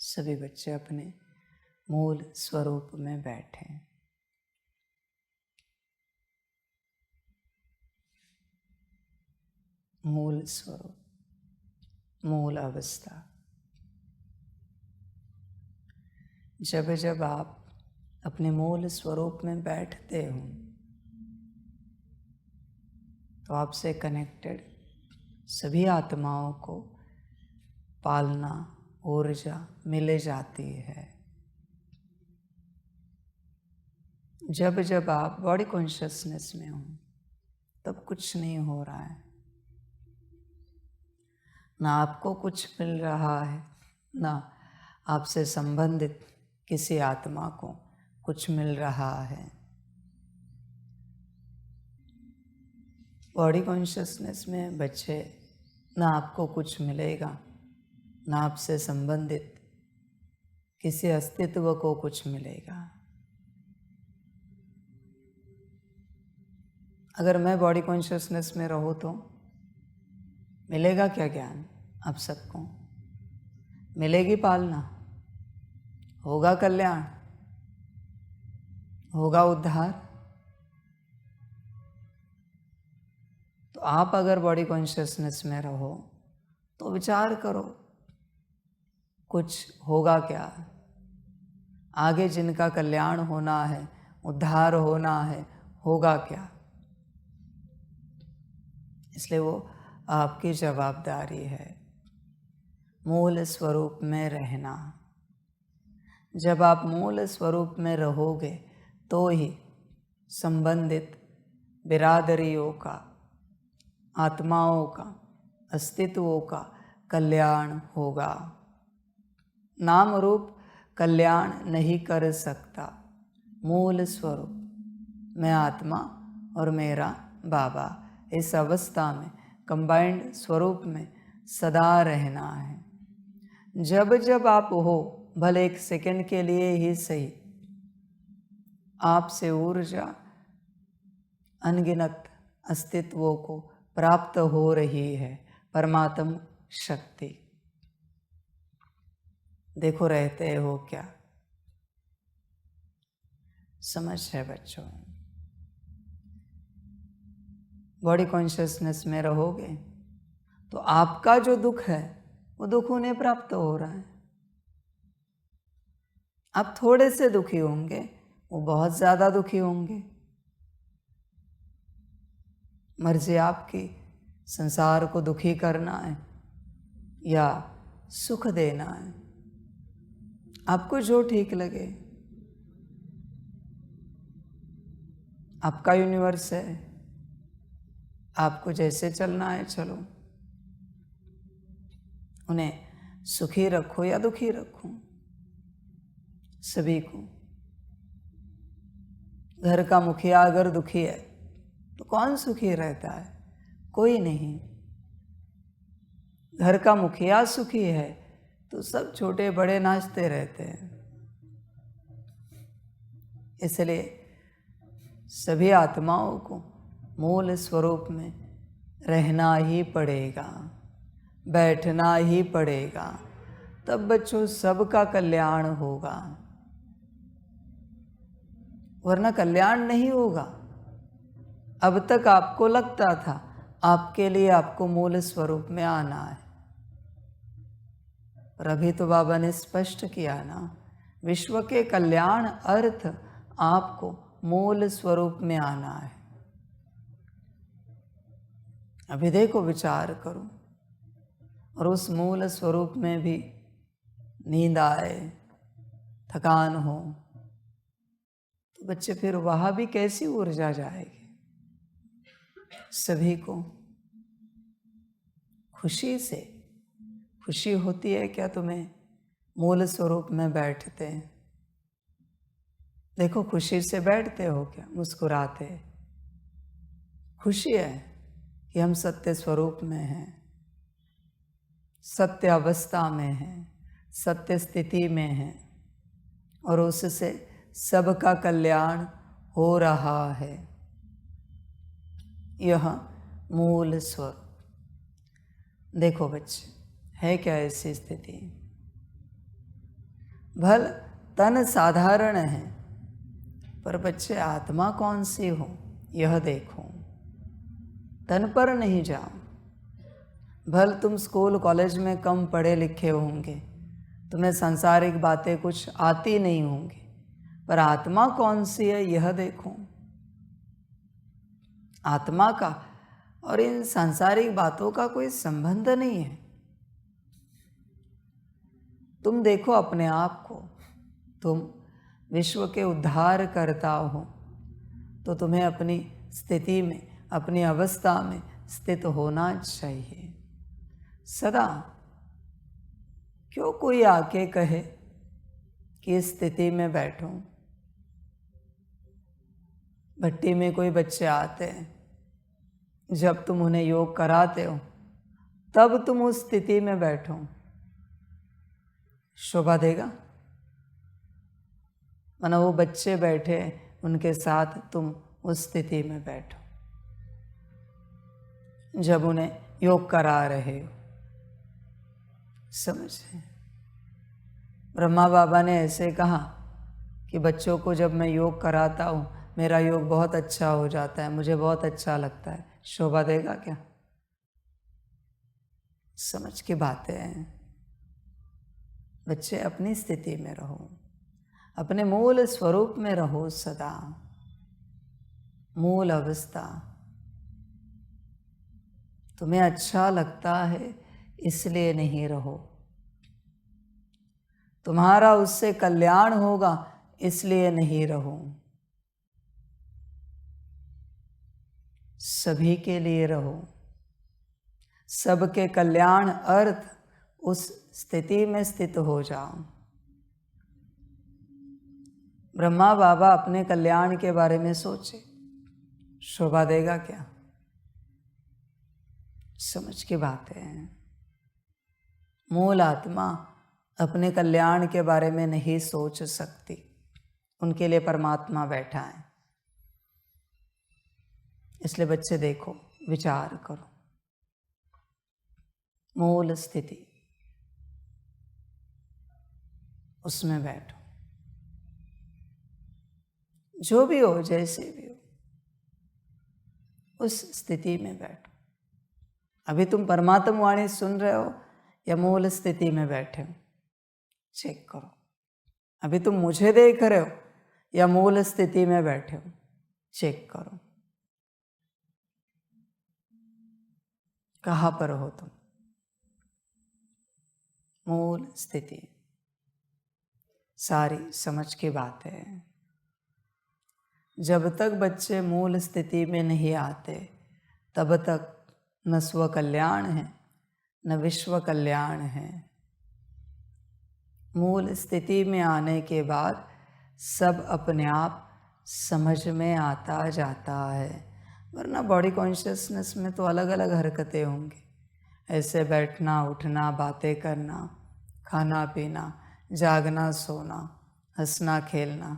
सभी बच्चे अपने मूल स्वरूप में बैठे। मूल स्वरूप, मूल अवस्था। जब जब आप अपने मूल स्वरूप में बैठते हो तो आपसे कनेक्टेड सभी आत्माओं को पालना, ऊर्जा मिल जाती है। जब जब आप बॉडी कॉन्शियसनेस में हो तब कुछ नहीं हो रहा है, ना आपको कुछ मिल रहा है, ना आपसे संबंधित किसी आत्मा को कुछ मिल रहा है। बॉडी कॉन्शियसनेस में बच्चे, ना आपको कुछ मिलेगा, ना आपसे संबंधित किसी अस्तित्व को कुछ मिलेगा। अगर मैं बॉडी कॉन्शियसनेस में रहूं तो मिलेगा क्या ज्ञान? आप सबको मिलेगी पालना, होगा कल्याण, होगा उद्धार। तो आप अगर बॉडी कॉन्शियसनेस में रहो तो विचार करो, कुछ होगा क्या? आगे जिनका कल्याण होना है, उद्धार होना है, होगा क्या? इसलिए वो आपकी जवाबदारी है मूल स्वरूप में रहना। जब आप मूल स्वरूप में रहोगे तो ही संबंधित बिरादरियों का, आत्माओं का, अस्तित्वों का कल्याण होगा। नाम रूप कल्याण नहीं कर सकता। मूल स्वरूप, मैं आत्मा और मेरा बाबा, इस अवस्था में कंबाइंड स्वरूप में सदा रहना है। जब जब आप हो, भले एक सेकंड के लिए ही सही, आपसे ऊर्जा अनगिनत अस्तित्वों को प्राप्त हो रही है, परमात्म शक्ति। देखो रहते हो क्या? समझ है बच्चों? बॉडी कॉन्शियसनेस में रहोगे तो आपका जो दुख है वो दुख उन्हें प्राप्त हो रहा है। आप थोड़े से दुखी होंगे, वो बहुत ज्यादा दुखी होंगे। मर्जी आपकी संसार को दुखी करना है या सुख देना है, आपको जो ठीक लगे। आपका यूनिवर्स है, आपको जैसे चलना है चलो। उन्हें सुखी रखो या दुखी रखो, सभी को। घर का मुखिया अगर दुखी है तो कौन सुखी रहता है? कोई नहीं। घर का मुखिया सुखी है तो सब छोटे बड़े नाचते रहते हैं। इसलिए सभी आत्माओं को मूल स्वरूप में रहना ही पड़ेगा, बैठना ही पड़ेगा, तब बच्चों सबका कल्याण होगा, वरना कल्याण नहीं होगा। अब तक आपको लगता था आपके लिए आपको मूल स्वरूप में आना है, पर अभी तो बाबा ने स्पष्ट किया ना, विश्व के कल्याण अर्थ आपको मूल स्वरूप में आना है। अभी देखो, विचार करो, और उस मूल स्वरूप में भी नींद आए, थकान हो, तो बच्चे फिर वहां भी कैसी ऊर्जा जाएगी? सभी को खुशी से, खुशी होती है क्या तुम्हें मूल स्वरूप में बैठते हैं? देखो, खुशी से बैठते हो क्या? मुस्कुराते? खुशी है कि हम सत्य स्वरूप में हैं, सत्य अवस्था में हैं, सत्य स्थिति में हैं, और उससे सबका कल्याण हो रहा है। यह मूल स्वरूप, देखो बच्चे, है क्या ऐसी स्थिति? भल तन साधारण है, पर बच्चे आत्मा कौन सी हो यह देखो। तन पर नहीं जाओ। भल तुम स्कूल कॉलेज में कम पढ़े लिखे होंगे, तुम्हें सांसारिक बातें कुछ आती नहीं होंगी, पर आत्मा कौन सी है यह देखो। आत्मा का और इन सांसारिक बातों का कोई संबंध नहीं है। तुम देखो अपने आप को, तुम विश्व के उद्धार करता हो, तो तुम्हें अपनी स्थिति में, अपनी अवस्था में स्थित होना चाहिए सदा। क्यों कोई आके कहे कि इस स्थिति में बैठो? भट्टी में कोई बच्चे आते हैं, जब तुम उन्हें योग कराते हो तब तुम उस स्थिति में बैठो, शोभा देगा? माना वो बच्चे बैठे, उनके साथ तुम उस स्थिति में बैठो जब उन्हें योग करा रहे हो। समझे? ब्रह्मा बाबा ने ऐसे कहा कि बच्चों को जब मैं योग कराता हूँ, मेरा योग बहुत अच्छा हो जाता है, मुझे बहुत अच्छा लगता है। शोभा देगा क्या? समझ की बातें हैं। बच्चे अपनी स्थिति में रहो, अपने मूल स्वरूप में रहो सदा, मूल अवस्था। तुम्हें अच्छा लगता है इसलिए नहीं रहो, तुम्हारा उससे कल्याण होगा इसलिए नहीं रहो। सभी के लिए रहो, सबके कल्याण अर्थ उस स्थिति में स्थित हो जाओ। ब्रह्मा बाबा अपने कल्याण के बारे में सोचे, शोभा देगा क्या? समझ की बात है। मूल आत्मा अपने कल्याण के बारे में नहीं सोच सकती, उनके लिए परमात्मा बैठा है। इसलिए बच्चे देखो, विचार करो, मूल स्थिति उसमें बैठो, जो भी हो, जैसे भी हो, उस स्थिति में बैठो। अभी तुम परमात्मा वाणी सुन रहे हो या मूल स्थिति में बैठे हो? चेक करो। अभी तुम मुझे देख रहे हो या मूल स्थिति में बैठे हो? चेक करो, कहाँ पर हो तुम? मूल स्थिति। सारी समझ की बात है। जब तक बच्चे मूल स्थिति में नहीं आते, तब तक न स्व कल्याण है न विश्व कल्याण है। मूल स्थिति में आने के बाद सब अपने आप समझ में आता जाता है। वरना बॉडी कॉन्शियसनेस में तो अलग अलग हरकतें होंगी, ऐसे बैठना, उठना, बातें करना, खाना पीना, जागना, सोना, हंसना, खेलना,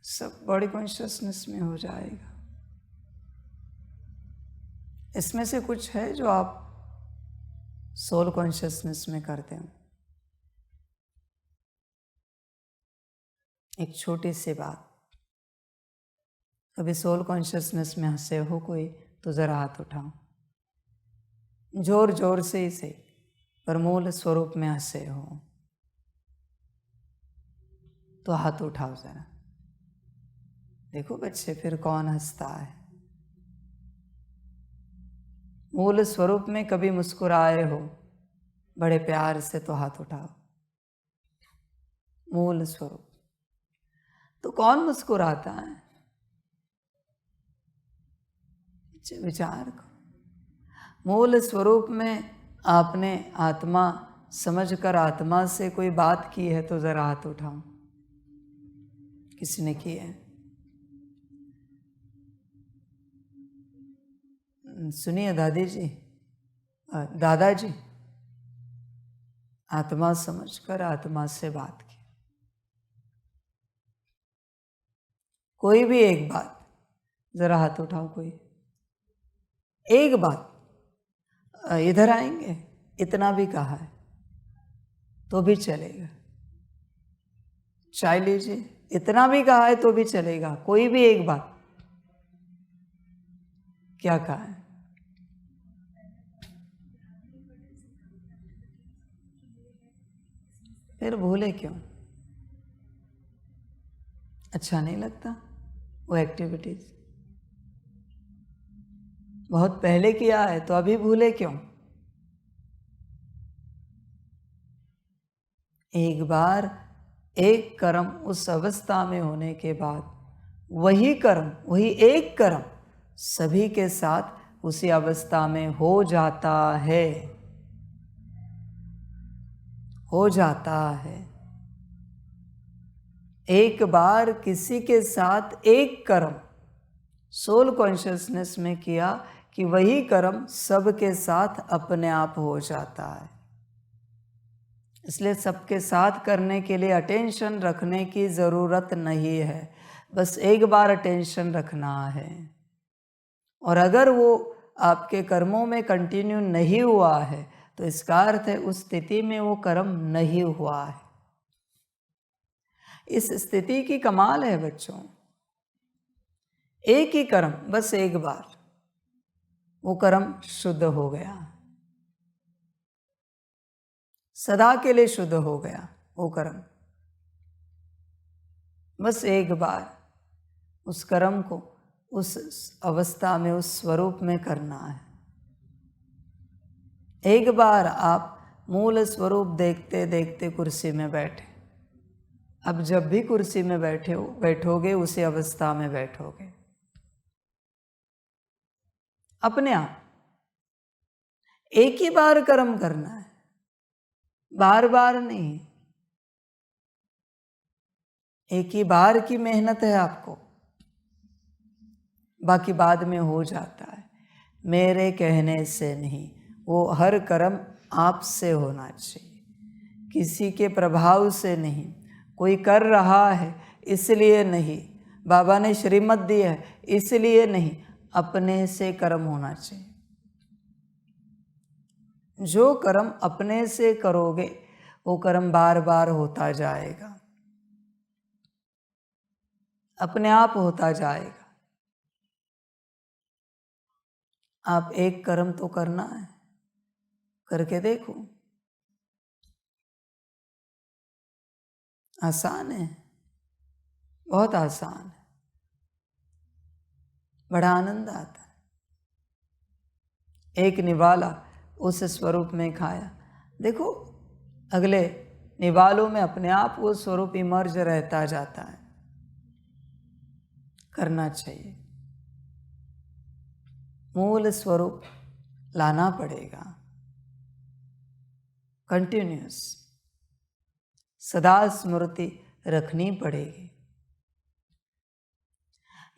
सब बॉडी कॉन्शियसनेस में हो जाएगा। इसमें से कुछ है जो आप सोल कॉन्शियसनेस में करते हो। एक छोटी सी बात, कभी सोल कॉन्शियसनेस में हंसे हो कोई तो जरा हाथ उठाओ, जोर जोर से ही सही, पर मूल स्वरूप में हंसे हो तो हाथ उठाओ जरा। देखो बच्चे, फिर कौन हंसता है? मूल स्वरूप में कभी मुस्कुराए हो बड़े प्यार से तो हाथ उठाओ। मूल स्वरूप तो कौन मुस्कुराता है? विचार करो। मूल स्वरूप में आपने आत्मा समझकर आत्मा से कोई बात की है तो जरा हाथ उठाओ। किसी ने की है? सुनिए दादी जी, दादाजी, आत्मा समझकर आत्मा से बात की। कोई भी एक बात, जरा हाथ उठाओ कोई। एक बात, इधर आएंगे, इतना भी कहा है तो भी चलेगा। चाय लीजिए, इतना भी कहा है तो भी चलेगा। कोई भी एक बात, क्या कहा है? फिर भूले क्यों? अच्छा नहीं लगता वो एक्टिविटीज? बहुत पहले किया है तो अभी भूले क्यों? एक बार एक कर्म उस अवस्था में होने के बाद वही कर्म, वही एक कर्म सभी के साथ उसी अवस्था में हो जाता है, हो जाता है। एक बार किसी के साथ एक कर्म सोल कॉन्शियसनेस में किया कि वही कर्म सबके साथ अपने आप हो जाता है। इसलिए सबके साथ करने के लिए अटेंशन रखने की ज़रूरत नहीं है, बस एक बार अटेंशन रखना है। और अगर वो आपके कर्मों में कंटिन्यू नहीं हुआ है तो इसका अर्थ है उस स्थिति में वो कर्म नहीं हुआ है। इस स्थिति की कमाल है बच्चों, एक ही कर्म, बस एक बार वो कर्म शुद्ध हो गया, सदा के लिए शुद्ध हो गया वो कर्म। बस एक बार उस कर्म को उस अवस्था में, उस स्वरूप में करना है। एक बार आप मूल स्वरूप देखते देखते कुर्सी में बैठे, अब जब भी कुर्सी में बैठोगे उसी अवस्था में बैठोगे अपने आप। एक ही बार कर्म करना है, बार बार नहीं। एक ही बार की मेहनत है आपको, बाकी बाद में हो जाता है। मेरे कहने से नहीं, वो हर कर्म आपसे होना चाहिए, किसी के प्रभाव से नहीं। कोई कर रहा है इसलिए नहीं, बाबा ने श्रीमत दी है इसलिए नहीं, अपने से कर्म होना चाहिए। जो कर्म अपने से करोगे वो कर्म बार बार होता जाएगा, अपने आप होता जाएगा। आप एक कर्म तो करना है, करके देखो, आसान है, बहुत आसान है, बड़ा आनंद आता है। एक निवाला उस स्वरूप में खाया, देखो अगले निवालों में अपने आप वो स्वरूप इमर्ज रहता जाता है। करना चाहिए, मूल स्वरूप लाना पड़ेगा, कंटिन्यूस सदा स्मृति रखनी पड़ेगी।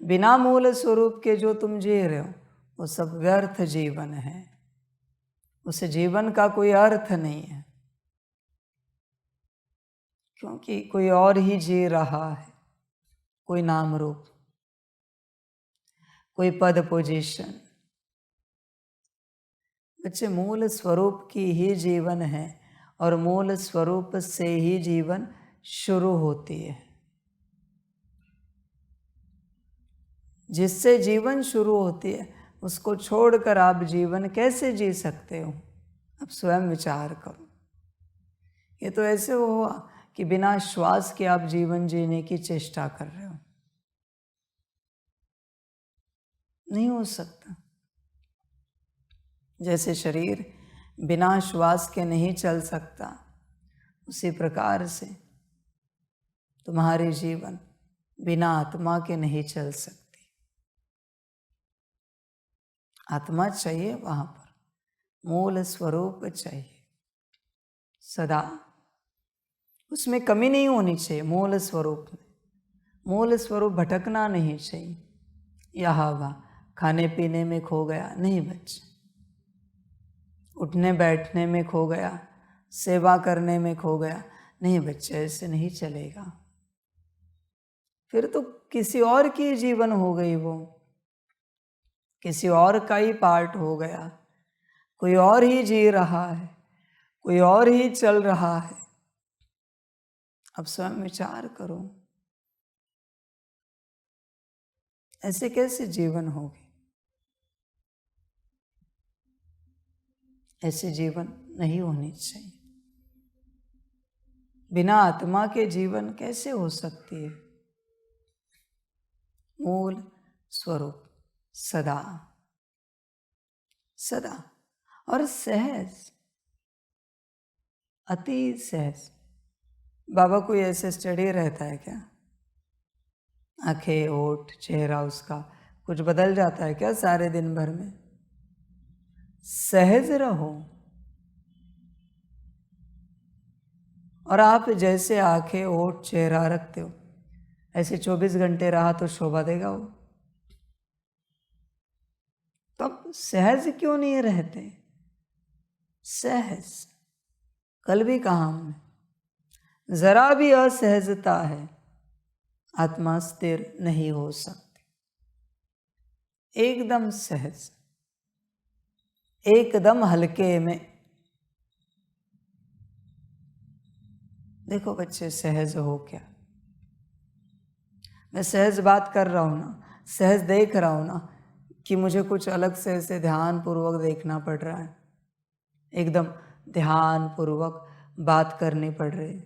बिना मूल स्वरूप के जो तुम जी रहे हो वो सब व्यर्थ जीवन है, उस जीवन का कोई अर्थ नहीं है, क्योंकि कोई और ही जी रहा है। कोई नाम रूप, कोई पद पोजीशन। बच्चे, मूल स्वरूप की ही जीवन है और मूल स्वरूप से ही जीवन शुरू होती है। जिससे जीवन शुरू होती है उसको छोड़कर आप जीवन कैसे जी सकते हो? अब स्वयं विचार करो। ये तो ऐसे हुआ कि बिना श्वास के आप जीवन जीने की चेष्टा कर रहे हो, नहीं हो सकता। जैसे शरीर बिना श्वास के नहीं चल सकता, उसी प्रकार से तुम्हारे जीवन बिना आत्मा के नहीं चल सकती। आत्मा चाहिए वहां पर, मूल स्वरूप चाहिए सदा, उसमें कमी नहीं होनी चाहिए। मूल स्वरूप में, मूल स्वरूप भटकना नहीं चाहिए, यहाँ वहाँ खाने पीने में खो गया नहीं बच्चे, उठने बैठने में खो गया, सेवा करने में खो गया नहीं बच्चे, ऐसे नहीं चलेगा। फिर तो किसी और की जीवन हो गई वो, किसी और का ही पार्ट हो गया, कोई और ही जी रहा है, कोई और ही चल रहा है। अब स्वयं विचार करो, ऐसे कैसे जीवन होगी? ऐसे जीवन नहीं होनी चाहिए। बिना आत्मा के जीवन कैसे हो सकती है? मूल स्वरूप सदा सदा और सहज, अति सहज। बाबा कोई ऐसे स्टडी रहता है क्या? आंखें, होठ, चेहरा उसका कुछ बदल जाता है क्या सारे दिन भर में? सहज रहो। और आप जैसे आंखें, होठ, चेहरा रखते हो, ऐसे 24 घंटे रहा तो शोभा देगा वो? तब सहज क्यों नहीं रहते? सहज। कल भी कहा हमने, जरा भी असहजता है, आत्मा स्थिर नहीं हो सकती। एकदम सहज, एकदम हल्के में। देखो बच्चे, सहज हो क्या? मैं सहज बात कर रहा हूं ना, सहज देख रहा हूं ना, कि मुझे कुछ अलग से ऐसे ध्यान पूर्वक देखना पड़ रहा है, एकदम ध्यान पूर्वक बात करनी पड़ रही है।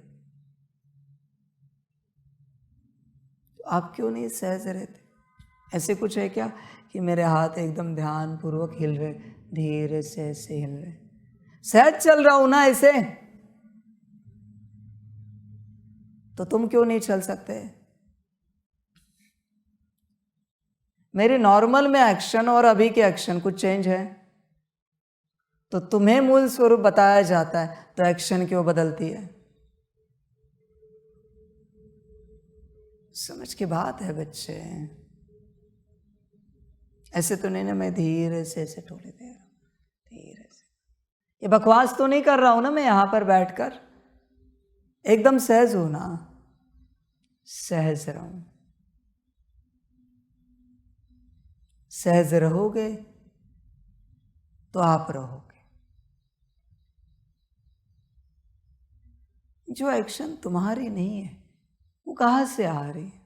तो आप क्यों नहीं सहज रहते? ऐसे कुछ है क्या कि मेरे हाथ एकदम ध्यान पूर्वक हिल रहे, धीरे से ऐसे हिल रहे? सहज चल रहा हूं ना ऐसे, तो तुम क्यों नहीं चल सकते? मेरी नॉर्मल में एक्शन और अभी के एक्शन कुछ चेंज है, तो तुम्हें मूल स्वरूप बताया जाता है, तो एक्शन क्यों बदलती है? समझ की बात है बच्चे। ऐसे तो नहीं ना, मैं धीरे से ऐसे टोले दे रहा हूं, धीरे से। ये बकवास तो नहीं कर रहा हूं ना मैं यहां पर बैठकर? एकदम सहज हूं ना, सहज रहूं। सहज रहोगे तो आप रहोगे। जो एक्शन तुम्हारी नहीं है, वो कहां से आ रही है?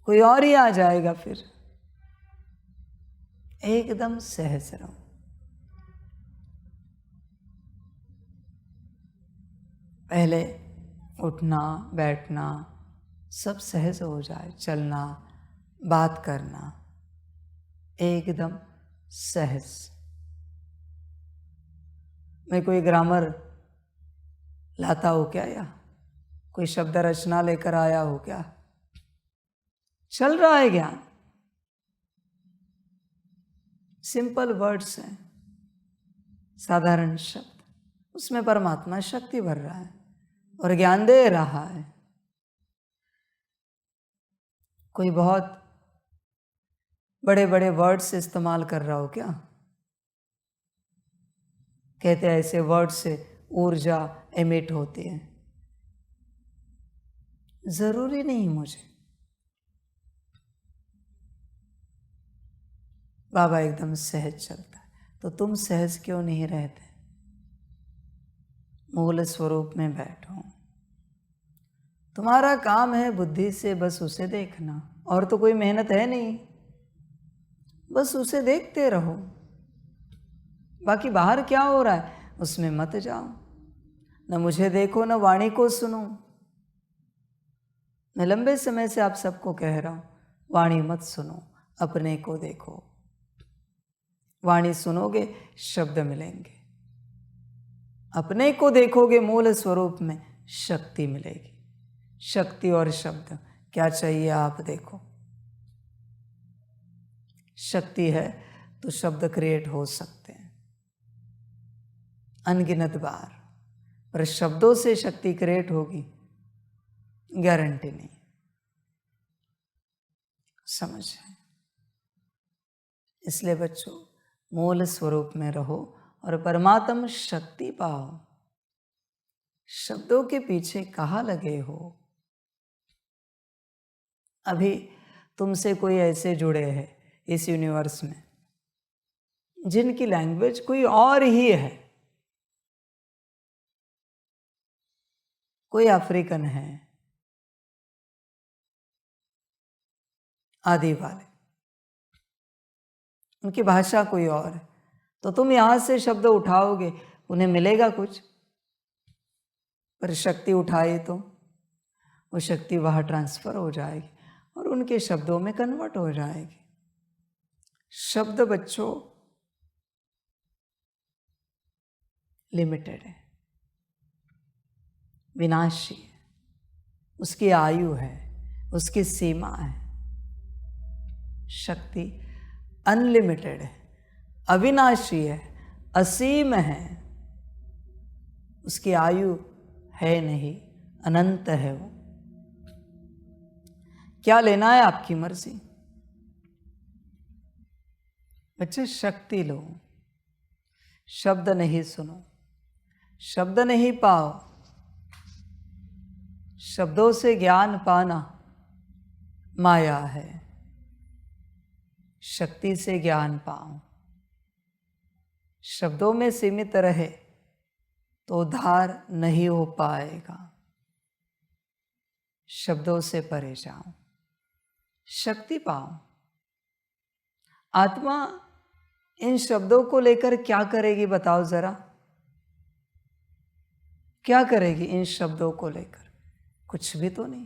कोई और ही आ जाएगा फिर। एकदम सहज रहो। पहले उठना बैठना सब सहज हो जाए, चलना बात करना एकदम सहज। मैं कोई ग्रामर लाता हूँ क्या, या कोई शब्द रचना लेकर आया हो क्या? चल रहा है ज्ञान, सिंपल वर्ड्स हैं, साधारण शब्द, उसमें परमात्मा शक्ति भर रहा है और ज्ञान दे रहा है। कोई बहुत बड़े बड़े वर्ड्स इस्तेमाल कर रहा हो क्या? कहते हैं ऐसे वर्ड से ऊर्जा एमिट होती है। जरूरी नहीं मुझे। बाबा एकदम सहज चलता है, तो तुम सहज क्यों नहीं रहते? मूल स्वरूप में बैठो। तुम्हारा काम है बुद्धि से बस उसे देखना, और तो कोई मेहनत है नहीं, बस उसे देखते रहो। बाकी बाहर क्या हो रहा है उसमें मत जाओ। न मुझे देखो न वाणी को सुनो। मैं लंबे समय से आप सबको कह रहा हूं, वाणी मत सुनो, अपने को देखो। वाणी सुनोगे शब्द मिलेंगे, अपने को देखोगे मूल स्वरूप में शक्ति मिलेगी। शक्ति और शब्द क्या चाहिए आप देखो। शक्ति है तो शब्द क्रिएट हो सकते हैं अनगिनत बार, पर शब्दों से शक्ति क्रिएट होगी गारंटी नहीं। समझ है? इसलिए बच्चों मूल स्वरूप में रहो और परमात्म शक्ति पाओ। शब्दों के पीछे कहाँ लगे हो? अभी तुमसे कोई ऐसे जुड़े हैं इस यूनिवर्स में जिनकी लैंग्वेज कोई और ही है। कोई अफ्रीकन है, आदि वाले, उनकी भाषा कोई और है। तो तुम यहां से शब्द उठाओगे, उन्हें मिलेगा कुछ, पर शक्ति उठाए तो वो शक्ति वहां ट्रांसफर हो जाएगी और उनके शब्दों में कन्वर्ट हो जाएगी। शब्द बच्चों लिमिटेड है, विनाशी है, उसकी आयु है, उसकी सीमा है। शक्ति अनलिमिटेड है, अविनाशी है, असीम है, उसकी आयु है नहीं, अनंत है वो। क्या लेना है आपकी मर्जी। बच्चे शक्ति लो, शब्द नहीं सुनो, शब्द नहीं पाओ। शब्दों से ज्ञान पाना माया है, शक्ति से ज्ञान पाओ। शब्दों में सीमित रहे तो उद्धार नहीं हो पाएगा। शब्दों से परे जाओ, शक्ति पाओ। आत्मा इन शब्दों को लेकर क्या करेगी बताओ जरा, क्या करेगी इन शब्दों को लेकर? कुछ भी तो नहीं।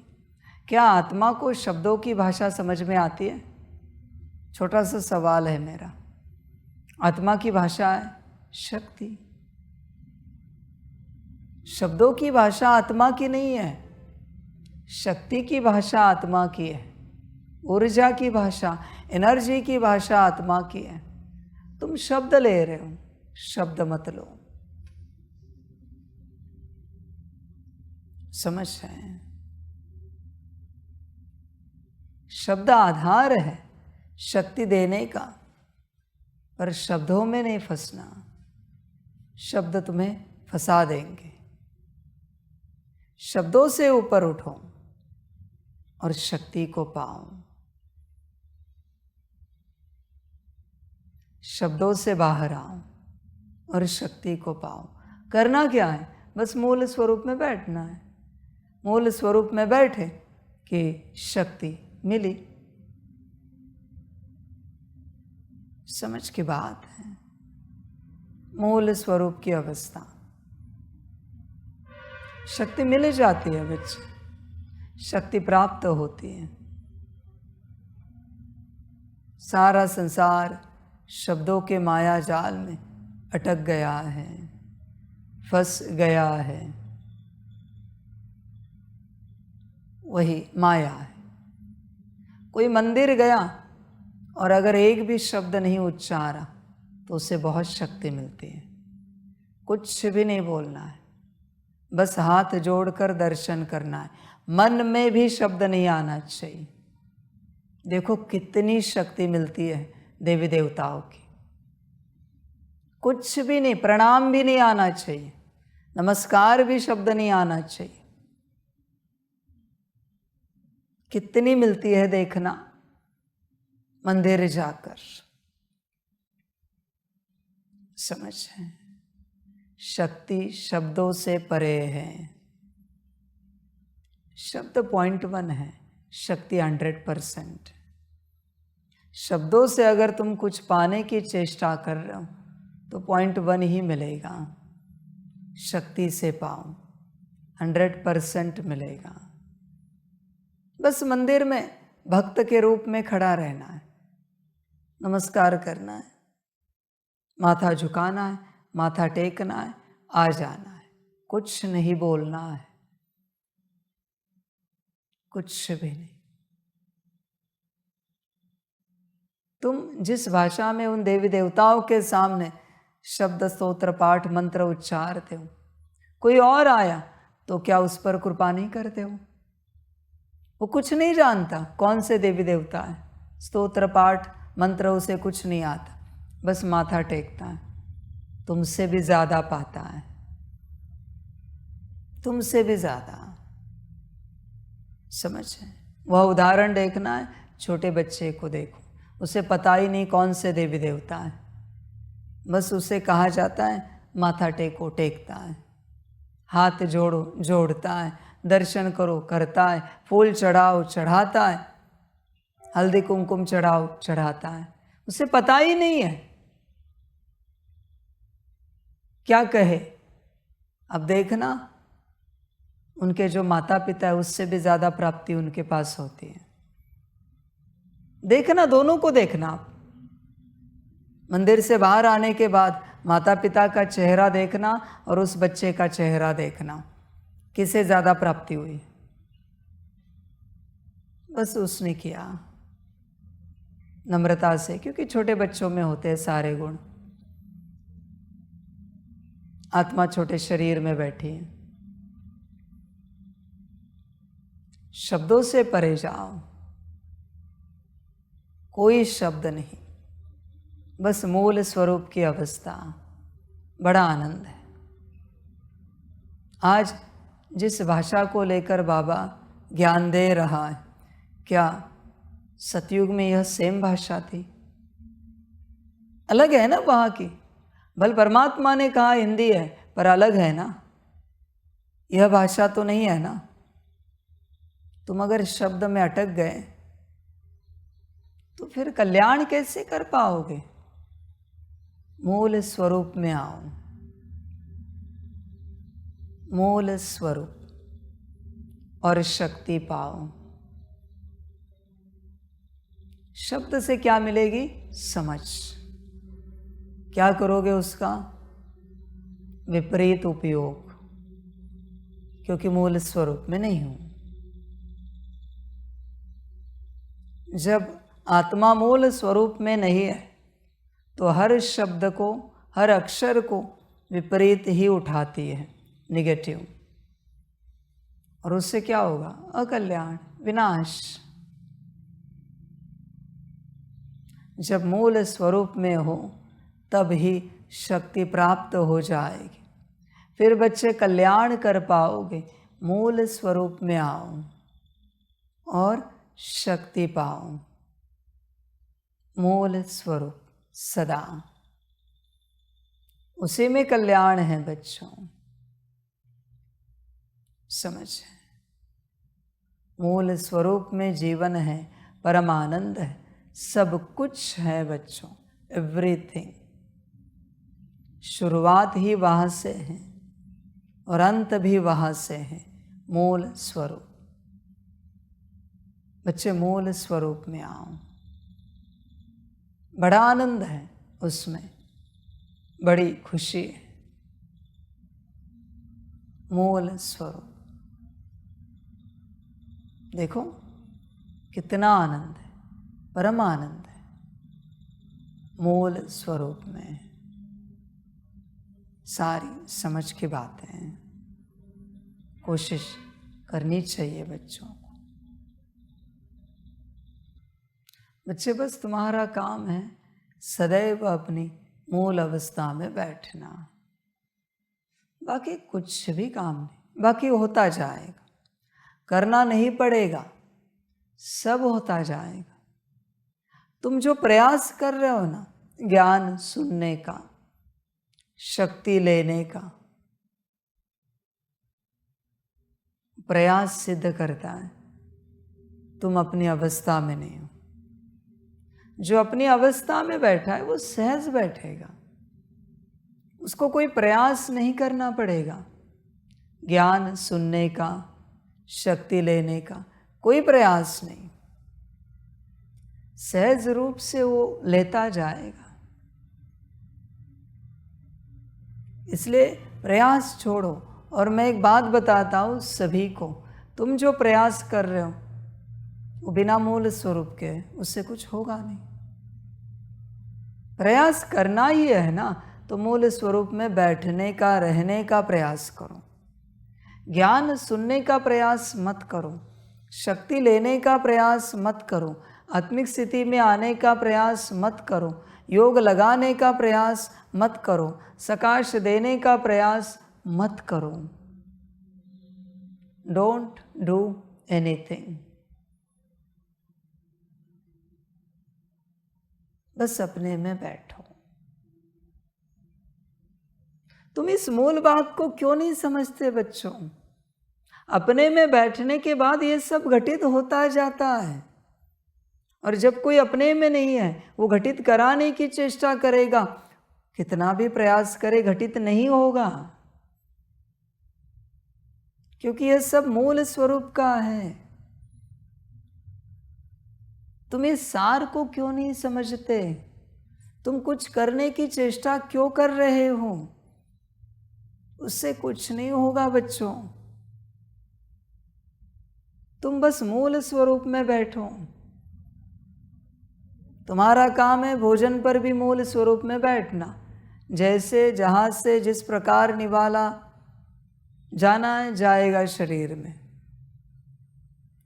क्या आत्मा को शब्दों की भाषा समझ में आती है? छोटा सा सवाल है मेरा। आत्मा की भाषा है शक्ति, शब्दों की भाषा आत्मा की नहीं है, शक्ति की भाषा आत्मा की है, ऊर्जा की भाषा, एनर्जी की भाषा आत्मा की है। तुम शब्द ले रहे हो, शब्द मत लो। समझ रहे हैं? शब्द आधार है शक्ति देने का, पर शब्दों में नहीं फंसना। शब्द तुम्हें फंसा देंगे। शब्दों से ऊपर उठो और शक्ति को पाओ। शब्दों से बाहर आओ और शक्ति को पाओ। करना क्या है? बस मूल स्वरूप में बैठना है। मूल स्वरूप में बैठे कि शक्ति मिली। समझ की बात है। मूल स्वरूप की अवस्था, शक्ति मिल जाती है बच्चे, शक्ति प्राप्त होती है। सारा संसार शब्दों के माया जाल में अटक गया है, फंस गया है। वही माया है। कोई मंदिर गया और अगर एक भी शब्द नहीं उच्चारा तो उसे बहुत शक्ति मिलती है। कुछ भी नहीं बोलना है, बस हाथ जोड़कर दर्शन करना है। मन में भी शब्द नहीं आना चाहिए। देखो कितनी शक्ति मिलती है देवी देवताओं की। कुछ भी नहीं, प्रणाम भी नहीं आना चाहिए, नमस्कार भी शब्द नहीं आना चाहिए। कितनी मिलती है देखना मंदिर जाकर। समझ है? शक्ति शब्दों से परे है। शब्द 0.1 है, शक्ति 100%। शब्दों से अगर तुम कुछ पाने की चेष्टा कर रहे हो तो 0.1 ही मिलेगा। शक्ति से पाओ, 100% मिलेगा। बस मंदिर में भक्त के रूप में खड़ा रहना है, नमस्कार करना है, माथा झुकाना है, माथा टेकना है, आ जाना है। कुछ नहीं बोलना है, कुछ भी नहीं। तुम जिस भाषा में उन देवी देवताओं के सामने शब्द स्तोत्र पाठ मंत्र उच्चारते हो, कोई और आया तो क्या उस पर कृपा नहीं करते हो? वो कुछ नहीं जानता कौन से देवी देवता है, स्तोत्र पाठ मंत्र उसे कुछ नहीं आता, बस माथा टेकता है। तुमसे भी ज्यादा पाता है, तुमसे भी ज्यादा। समझ है? वह उदाहरण देखना है, छोटे बच्चे को देखो, उसे पता ही नहीं कौन से देवी देवता हैं, बस उसे कहा जाता है माथा टेको, टेकता है, हाथ जोड़ो, जोड़ता है, दर्शन करो, करता है, फूल चढ़ाओ, चढ़ाता है, हल्दी कुमकुम चढ़ाओ, चढ़ाता है। उसे पता ही नहीं है क्या कहे। अब देखना, उनके जो माता पिता है उससे भी ज्यादा प्राप्ति उनके पास होती है। देखना, दोनों को देखना। आप मंदिर से बाहर आने के बाद माता पिता का चेहरा देखना और उस बच्चे का चेहरा देखना, किसे ज्यादा प्राप्ति हुई। बस उसने किया नम्रता से, क्योंकि छोटे बच्चों में होते हैं सारे गुण। आत्मा छोटे शरीर में बैठी है। शब्दों से परे जाओ, कोई शब्द नहीं, बस मूल स्वरूप की अवस्था। बड़ा आनंद है। आज जिस भाषा को लेकर बाबा ज्ञान दे रहा है, क्या सतयुग में यह सेम भाषा थी? अलग है ना वहाँ की। भले परमात्मा ने कहा हिंदी है, पर अलग है ना, यह भाषा तो नहीं है ना। तुम अगर शब्द में अटक गए तो फिर कल्याण कैसे कर पाओगे? मूल स्वरूप में आओ, मूल स्वरूप और शक्ति पाओ। शब्द से क्या मिलेगी? समझ। क्या करोगे उसका? विपरीत उपयोग, क्योंकि मूल स्वरूप में नहीं हूं। जब आत्मा मूल स्वरूप में नहीं है तो हर शब्द को, हर अक्षर को विपरीत ही उठाती है, निगेटिव। और उससे क्या होगा? अकल्याण, विनाश। जब मूल स्वरूप में हो तब ही शक्ति प्राप्त हो जाएगी, फिर बच्चे कल्याण कर पाओगे। मूल स्वरूप में आओ और शक्ति पाओ। मूल स्वरूप सदा, उसी में कल्याण है बच्चों। समझ, मूल स्वरूप में जीवन है, परम आनंद है, सब कुछ है बच्चों, एवरीथिंग। शुरुआत ही वहाँ से है और अंत भी वहाँ से है, मूल स्वरूप। बच्चे मूल स्वरूप में आओ, बड़ा आनंद है उसमें, बड़ी खुशी है। मूल स्वरूप देखो कितना आनंद है, परम आनंद है मूल स्वरूप में। सारी समझ की बातें कोशिश करनी चाहिए बच्चों को। बच्चे, बस तुम्हारा काम है सदैव अपनी मूल अवस्था में बैठना, बाकी कुछ भी काम नहीं। बाकी होता जाएगा, करना नहीं पड़ेगा, सब होता जाएगा। तुम जो प्रयास कर रहे हो ना, ज्ञान सुनने का, शक्ति लेने का, प्रयास सिद्ध करता है तुम अपनी अवस्था में नहीं हो। जो अपनी अवस्था में बैठा है वो सहज बैठेगा, उसको कोई प्रयास नहीं करना पड़ेगा। ज्ञान सुनने का, शक्ति लेने का कोई प्रयास नहीं, सहज रूप से वो लेता जाएगा। इसलिए प्रयास छोड़ो। और मैं एक बात बताता हूँ सभी को, तुम जो प्रयास कर रहे हो वो बिना मूल स्वरूप के, उससे कुछ होगा नहीं। प्रयास करना ही है ना, तो मूल स्वरूप में बैठने का, रहने का प्रयास करो। ज्ञान सुनने का प्रयास मत करो, शक्ति लेने का प्रयास मत करो, आत्मिक स्थिति में आने का प्रयास मत करो, योग लगाने का प्रयास मत करो, सकाश देने का प्रयास मत करो। Don't do anything. बस अपने में बैठो। तुम इस मूल बात को क्यों नहीं समझते बच्चों? अपने में बैठने के बाद ये सब घटित होता जाता है, और जब कोई अपने में नहीं है, वो घटित कराने की चेष्टा करेगा, कितना भी प्रयास करे घटित नहीं होगा, क्योंकि यह सब मूल स्वरूप का है। तुम इस सार को क्यों नहीं समझते? तुम कुछ करने की चेष्टा क्यों कर रहे हो? उससे कुछ नहीं होगा बच्चों। तुम बस मूल स्वरूप में बैठो। तुम्हारा काम है भोजन पर भी मूल स्वरूप में बैठना। जैसे जहाज से जिस प्रकार निवाला जाना है, जाएगा शरीर में।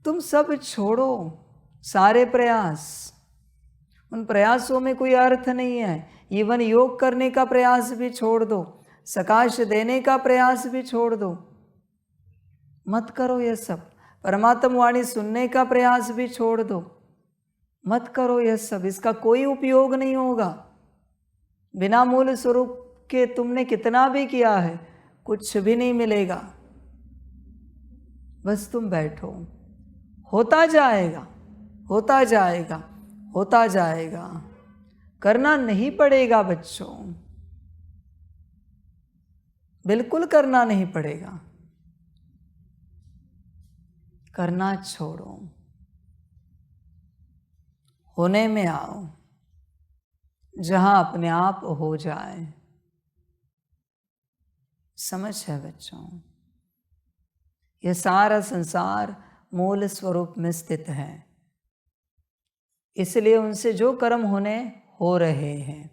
तुम सब छोड़ो, सारे प्रयास। उन प्रयासों में कोई अर्थ नहीं है। इवन योग करने का प्रयास भी छोड़ दो, सकाश देने का प्रयास भी छोड़ दो, मत करो ये सब। परमात्मा वाणी सुनने का प्रयास भी छोड़ दो, मत करो यह सब। इसका कोई उपयोग नहीं होगा। बिना मूल स्वरूप के तुमने कितना भी किया है, कुछ भी नहीं मिलेगा। बस तुम बैठो, होता जाएगा, होता जाएगा, होता जाएगा। करना नहीं पड़ेगा बच्चों, बिल्कुल करना नहीं पड़ेगा। करना छोड़ो, होने में आओ, जहां अपने आप हो जाए। समझ है बच्चों? यह सारा संसार मूल स्वरूप में स्थित है, इसलिए उनसे जो कर्म होने हो रहे हैं,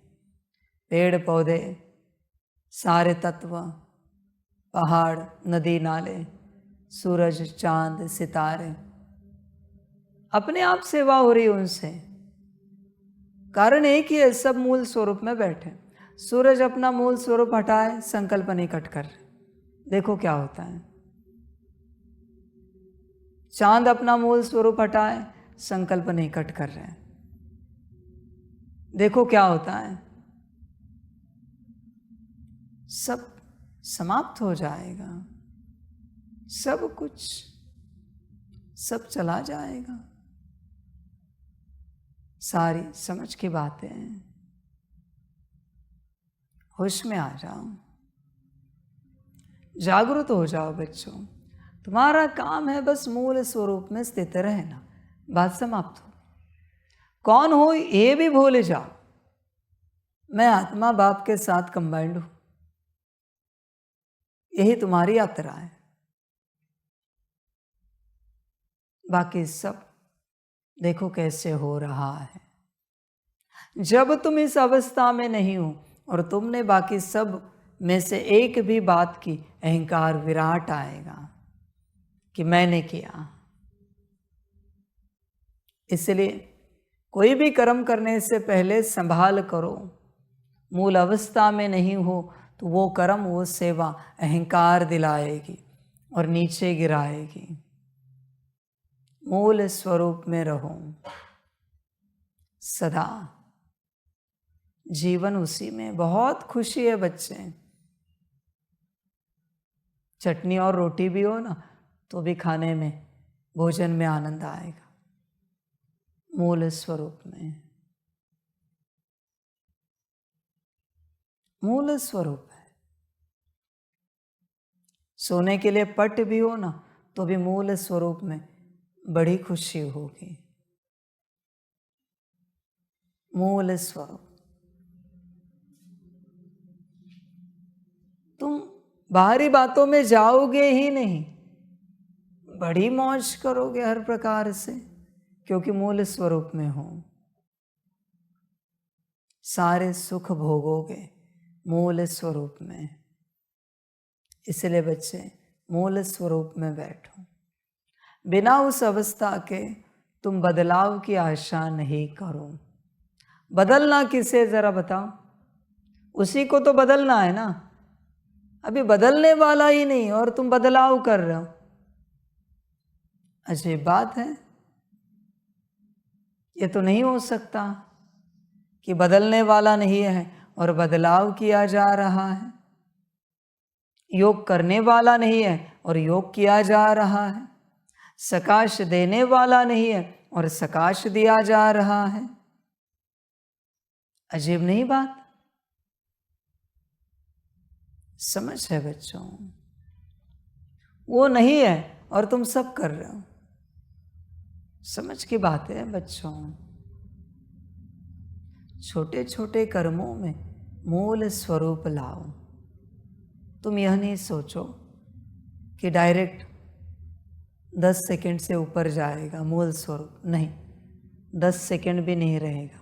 पेड़ पौधे, सारे तत्व, पहाड़, नदी नाले, सूरज, चांद, सितारे, अपने आप सेवा हो रही उनसे। कारण एक ही है, सब मूल स्वरूप में बैठे। सूरज अपना मूल स्वरूप हटाए, संकल्प निकट कर, देखो क्या होता है। चांद अपना मूल स्वरूप हटाए, संकल्प निकट कर रहे हैं, देखो क्या होता है। सब समाप्त हो जाएगा, सब कुछ, सब चला जाएगा। सारी समझ की बातें हैं। होश में आ जाओ, जागरूक हो जाओ बच्चों। तुम्हारा काम है बस मूल स्वरूप में स्थित रहना, बात समाप्त हो। कौन हो ये भी भूल जाओ। मैं आत्मा बाप के साथ कंबाइंड हूं, यही तुम्हारी यात्रा है। बाकी सब देखो कैसे हो रहा है। जब तुम इस अवस्था में नहीं हो और तुमने बाकी सब में से एक भी बात की, अहंकार विराट आएगा कि मैंने किया। इसलिए कोई भी कर्म करने से पहले संभाल करो। मूल अवस्था में नहीं हो तो वो कर्म, वो सेवा अहंकार दिलाएगी और नीचे गिराएगी। मूल स्वरूप में रहो सदा, जीवन उसी में। बहुत खुशी है बच्चे। चटनी और रोटी भी हो ना, तो भी खाने में, भोजन में आनंद आएगा। मूल स्वरूप में, मूल स्वरूप है। सोने के लिए पट भी हो ना, तो भी मूल स्वरूप में बड़ी खुशी होगी। मूल स्वरूप। तुम बाहरी बातों में जाओगे ही नहीं, बड़ी मौज करोगे हर प्रकार से, क्योंकि मूल स्वरूप में हो। सारे सुख भोगोगे मूल स्वरूप में। इसलिए बच्चे मूल स्वरूप में बैठो। बिना उस अवस्था के तुम बदलाव की आशा नहीं करो। बदलना किसे जरा बताओ? उसी को तो बदलना है ना। अभी बदलने वाला ही नहीं और तुम बदलाव कर रहे हो। अजीब बात है। ये तो नहीं हो सकता कि बदलने वाला नहीं है और बदलाव किया जा रहा है। योग करने वाला नहीं है और योग किया जा रहा है। सकाश देने वाला नहीं है और सकाश दिया जा रहा है। अजीब नहीं बात? समझ है बच्चों? वो नहीं है और तुम सब कर रहे हो। समझ की बात है बच्चों। छोटे छोटे कर्मों में मूल स्वरूप लाओ। तुम यह नहीं सोचो कि डायरेक्ट 10 सेकंड से ऊपर जाएगा मूल स्वरूप। नहीं, 10 सेकंड भी नहीं रहेगा।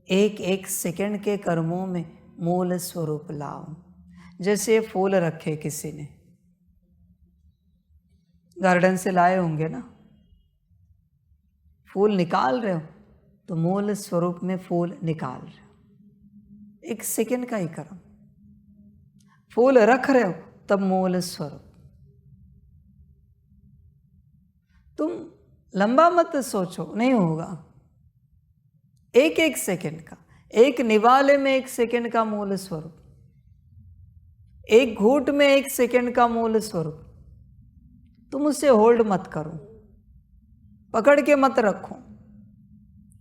एक एक सेकंड के कर्मों में मूल स्वरूप लाओ। जैसे फूल रखे किसी ने, गार्डन से लाए होंगे ना, फूल निकाल रहे हो तो मूल स्वरूप में फूल निकाल रहे हो। एक सेकंड का ही कर्म। फूल रख रहे हो तब मूल स्वरूप। तुम लंबा मत सोचो, नहीं होगा। एक एक सेकंड का, एक निवाले में एक सेकंड का मूल स्वरूप, एक घूंट में एक सेकंड का मूल स्वरूप। तुम उसे होल्ड मत करो, पकड़ के मत रखो।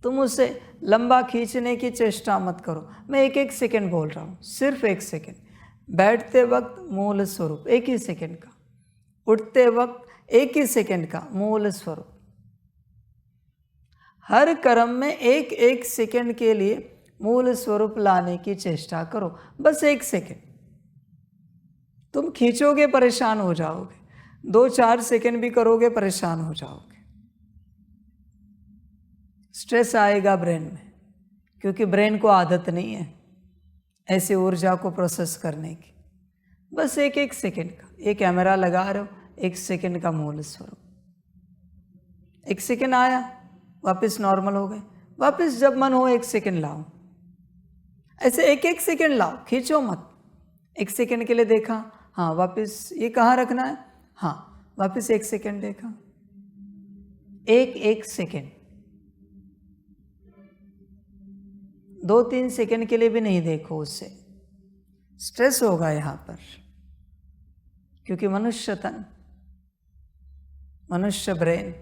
तुम उसे लंबा खींचने की चेष्टा मत करो। मैं एक एक सेकंड बोल रहा हूं, सिर्फ एक सेकंड। बैठते वक्त मूल स्वरूप एक ही सेकंड का, उठते वक्त एक ही सेकंड का मूल स्वरूप। हर कर्म में एक एक सेकंड के लिए मूल स्वरूप लाने की चेष्टा करो। बस एक सेकंड। तुम खींचोगे परेशान हो जाओगे, 2-4 सेकंड भी करोगे परेशान हो जाओगे। स्ट्रेस आएगा ब्रेन में, क्योंकि ब्रेन को आदत नहीं है ऐसी ऊर्जा को प्रोसेस करने की। बस एक एक सेकंड का, एक कैमरा लगा रहे हो, एक सेकंड का मूल स्वरूप। एक सेकंड आया, वापस नॉर्मल हो गए। वापस जब मन हो एक सेकंड लाओ। ऐसे एक एक सेकंड लाओ, खींचो मत। एक सेकंड के लिए देखा, हाँ वापस ये कहाँ रखना है, हाँ वापस एक सेकंड देखा। एक एक सेकंड, 2-3 सेकंड के लिए भी नहीं देखो। उससे स्ट्रेस होगा यहाँ पर, क्योंकि मनुष्य तन, मनुष्य ब्रेन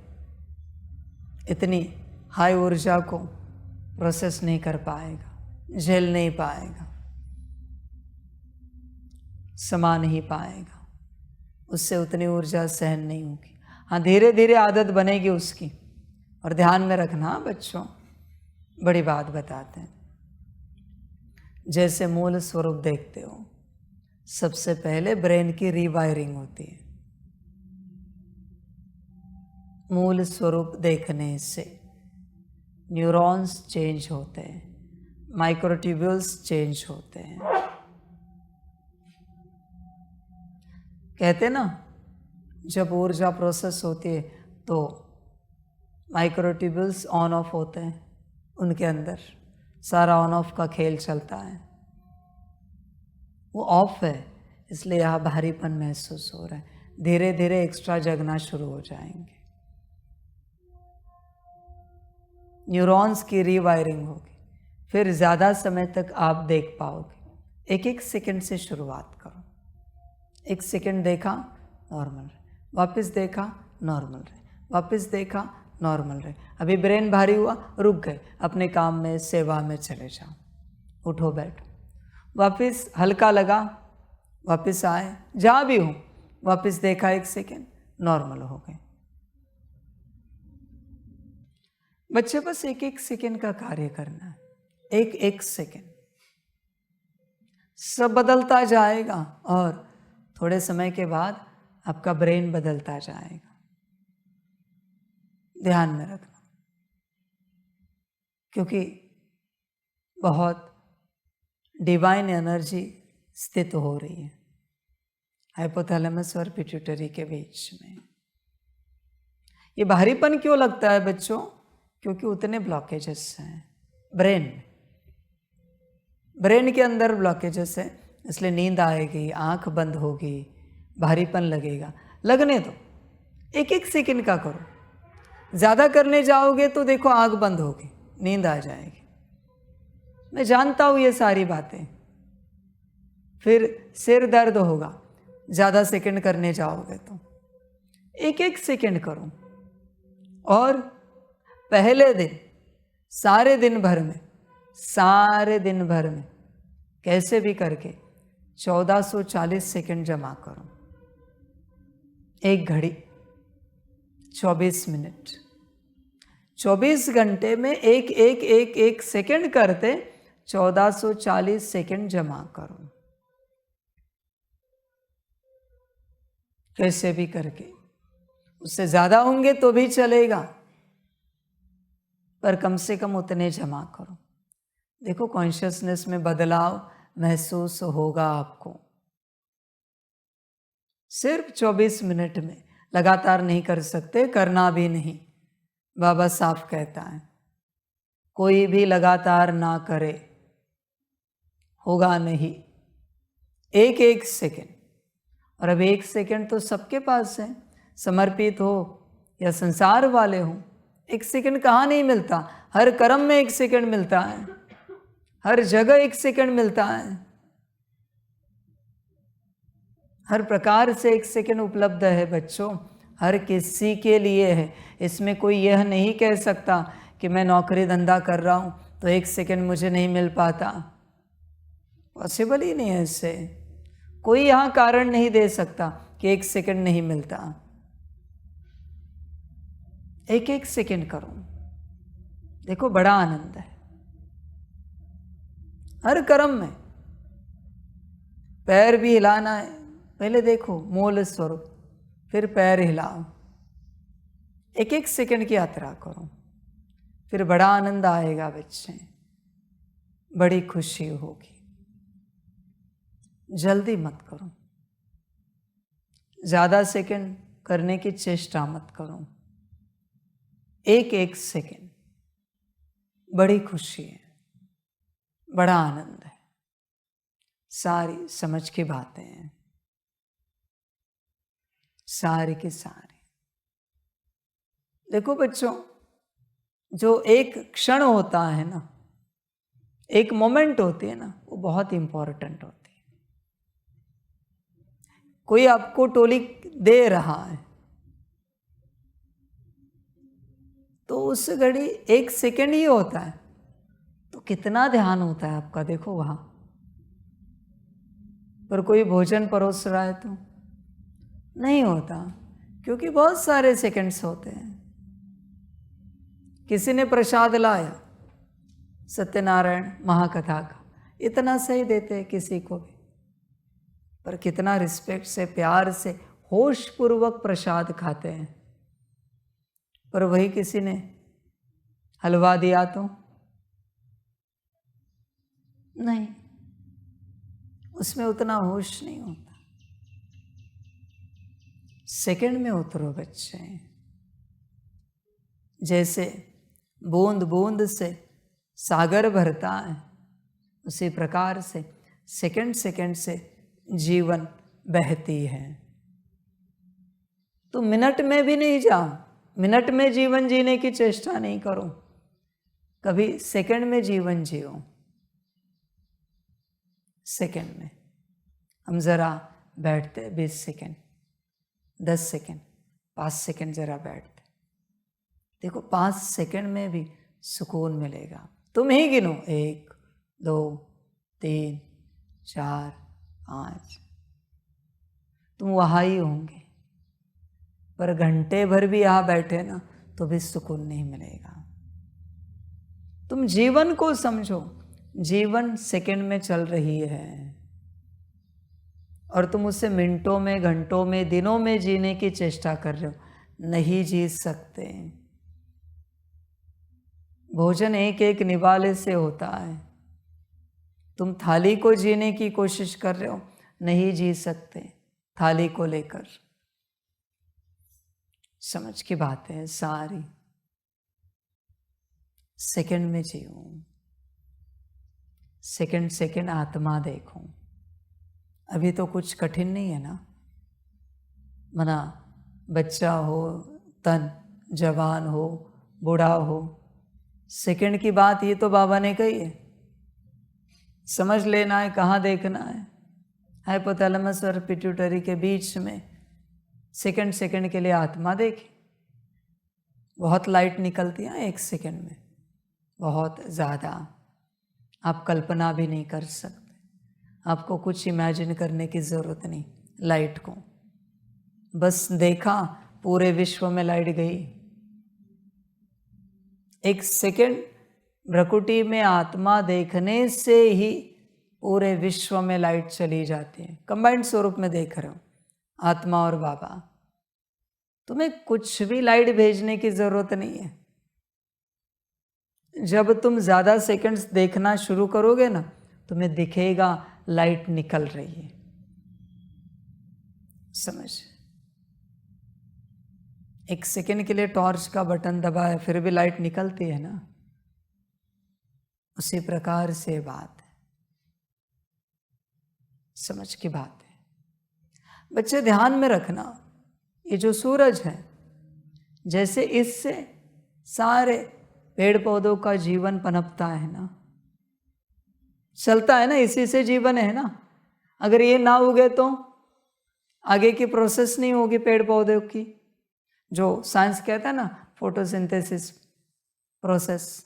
इतनी हाई ऊर्जा को प्रोसेस नहीं कर पाएगा, झेल नहीं पाएगा, समा नहीं पाएगा। उससे उतनी ऊर्जा सहन नहीं होगी। हाँ, धीरे धीरे आदत बनेगी उसकी। और ध्यान में रखना बच्चों, बड़ी बात बताते हैं। जैसे मूल स्वरूप देखते हो, सबसे पहले ब्रेन की रीवायरिंग होती है। मूल स्वरूप देखने से न्यूरॉन्स चेंज होते हैं, माइक्रोट्यूब्यूल्स चेंज होते हैं। कहते ना, जब ऊर्जा प्रोसेस होती है तो माइक्रोट्यूब्यूल्स ऑन ऑफ होते हैं, उनके अंदर सारा ऑन ऑफ का खेल चलता है। वो ऑफ है, इसलिए यहाँ भारीपन महसूस हो रहा है। धीरे धीरे एक्स्ट्रा जगना शुरू हो जाएंगे। न्यूरॉन्स की रीवायरिंग होगी, फिर ज़्यादा समय तक आप देख पाओगे। एक एक सेकंड से शुरुआत करो। एक सेकंड देखा, नॉर्मल रहे, वापस देखा, नॉर्मल रहे, वापस देखा, नॉर्मल रहे। अभी ब्रेन भारी हुआ, रुक गए, अपने काम में, सेवा में चले जाओ। उठो, बैठो, वापस हल्का लगा, वापस आए, जहाँ भी हो, वापस देखा, एक सेकंड, नॉर्मल हो गए। बच्चे बस एक एक सेकंड का कार्य करना है, एक एक सेकंड। सब बदलता जाएगा और थोड़े समय के बाद आपका ब्रेन बदलता जाएगा। ध्यान में रखना, क्योंकि बहुत डिवाइन एनर्जी स्थित हो रही है हाइपोथैलेमस और पिट्यूटरी के बीच में। ये भारीपन क्यों लगता है बच्चों? क्योंकि उतने ब्लॉकेजेस हैं ब्रेन के अंदर ब्लॉकेजेस है, इसलिए नींद आएगी, आंख बंद होगी, भारीपन लगेगा। लगने दो, एक एक सेकंड का करो। ज़्यादा करने जाओगे तो देखो आंख बंद होगी, नींद आ जाएगी। मैं जानता हूँ ये सारी बातें। फिर सिर दर्द होगा ज़्यादा सेकंड करने जाओगे तो। एक एक सेकंड करो। और पहले दिन सारे दिन भर में कैसे भी करके 1440 सेकंड जमा करो। एक घड़ी 24 मिनट, 24 घंटे में एक एक एक एक सेकंड करते 1440 सेकंड जमा करो, कैसे भी करके। उससे ज़्यादा होंगे तो भी चलेगा, पर कम से कम उतने जमा करो। देखो कॉन्शियसनेस में बदलाव महसूस होगा आपको। सिर्फ 24 मिनट में, लगातार नहीं कर सकते, करना भी नहीं। बाबा साफ कहता है कोई भी लगातार ना करे, होगा नहीं। एक एक सेकंड। और अब एक सेकंड तो सबके पास है, समर्पित हो या संसार वाले हो। एक सेकंड कहाँ नहीं मिलता, हर कर्म में एक सेकंड मिलता है, हर जगह एक सेकंड मिलता है, हर प्रकार से एक सेकंड उपलब्ध है बच्चों, हर किसी के लिए है। इसमें कोई यह नहीं कह सकता कि मैं नौकरी धंधा कर रहा हूँ तो एक सेकंड मुझे नहीं मिल पाता। पॉसिबल ही नहीं है इससे। कोई यहाँ कारण नहीं दे सकता कि एक सेकंड नहीं मिलता। एक एक सेकंड करो, देखो बड़ा आनंद है हर कर्म में। पैर भी हिलाना है, पहले देखो मूल स्वरूप, फिर पैर हिलाओ। एक एक सेकंड की यात्रा करो, फिर बड़ा आनंद आएगा बच्चे, बड़ी खुशी होगी। जल्दी मत करो, ज़्यादा सेकंड करने की चेष्टा मत करो। एक एक सेकंड, बड़ी खुशी है, बड़ा आनंद है, सारी समझ की बातें हैं, सारी की सारी। देखो बच्चों, जो एक क्षण होता है ना, एक मोमेंट होती है ना, वो बहुत इंपॉर्टेंट होती है। कोई आपको टोली दे रहा है तो उस घड़ी एक सेकंड ही होता है, तो कितना ध्यान होता है आपका, देखो वहां पर। कोई भोजन परोस रहा है तो नहीं होता, क्योंकि बहुत सारे सेकंड्स होते हैं। किसी ने प्रसाद लाया सत्यनारायण महाकथा का, इतना सही देते हैं किसी को भी, पर कितना रिस्पेक्ट से, प्यार से, होश पूर्वक प्रसाद खाते हैं। पर वही किसी ने हलवा दिया तो नहीं, उसमें उतना होश नहीं होता। सेकंड में उतरो बच्चे। जैसे बूंद बूंद से सागर भरता है, उसी प्रकार से सेकंड सेकंड से जीवन बहती है। तो मिनट में भी नहीं जाओ, मिनट में जीवन जीने की चेष्टा नहीं करो, कभी सेकंड में जीवन जियो। सेकंड में हम ज़रा बैठते 20 सेकंड, 10 सेकंड, 5 सेकंड ज़रा बैठते, देखो 5 सेकंड में भी सुकून मिलेगा। तुम ही गिनो, 1 2 3 4 5, तुम वहाँ ही होंगे। पर घंटे भर भी यहाँ बैठे ना तो भी सुकून नहीं मिलेगा। तुम जीवन को समझो, जीवन सेकंड में चल रही है और तुम उसे मिनटों में, घंटों में, दिनों में जीने की चेष्टा कर रहे हो। नहीं जी सकते। भोजन एक एक निवाले से होता है, तुम थाली को जीने की कोशिश कर रहे हो, नहीं जी सकते थाली को लेकर। समझ की बात है सारी। सेकंड में जियो, सेकंड सेकंड आत्मा देखो। अभी तो कुछ कठिन नहीं है ना, मना बच्चा हो, तन जवान हो, बूढ़ा हो, सेकंड की बात ये तो बाबा ने कही है। समझ लेना है कहाँ देखना है। हाइपोथैलेमस और पिट्यूटरी के बीच में सेकंड सेकंड के लिए आत्मा देखें। बहुत लाइट निकलती है 1 सेकंड में, बहुत ज़्यादा। आप कल्पना भी नहीं कर सकते, आपको कुछ इमेजिन करने की ज़रूरत नहीं। लाइट को बस देखा, पूरे विश्व में लाइट गई। 1 सेकंड भ्रकुटी में आत्मा देखने से ही पूरे विश्व में लाइट चली जाती है। कंबाइंड स्वरूप में देख रहे हो आत्मा और बाबा। तुम्हें कुछ भी लाइट भेजने की जरूरत नहीं है। जब तुम ज्यादा सेकंड्स देखना शुरू करोगे ना, तुम्हें दिखेगा लाइट निकल रही है। समझ, 1 सेकंड के लिए टॉर्च का बटन दबाए फिर भी लाइट निकलती है ना, उसी प्रकार से बात है। समझ की बात है। बच्चे ध्यान में रखना, ये जो सूरज है, जैसे इससे सारे पेड़ पौधों का जीवन पनपता है ना, चलता है ना, इसी से जीवन है ना। अगर ये ना उगे तो आगे की प्रोसेस नहीं होगी पेड़ पौधों की, जो साइंस कहता है ना फोटोसिंथेसिस प्रोसेस,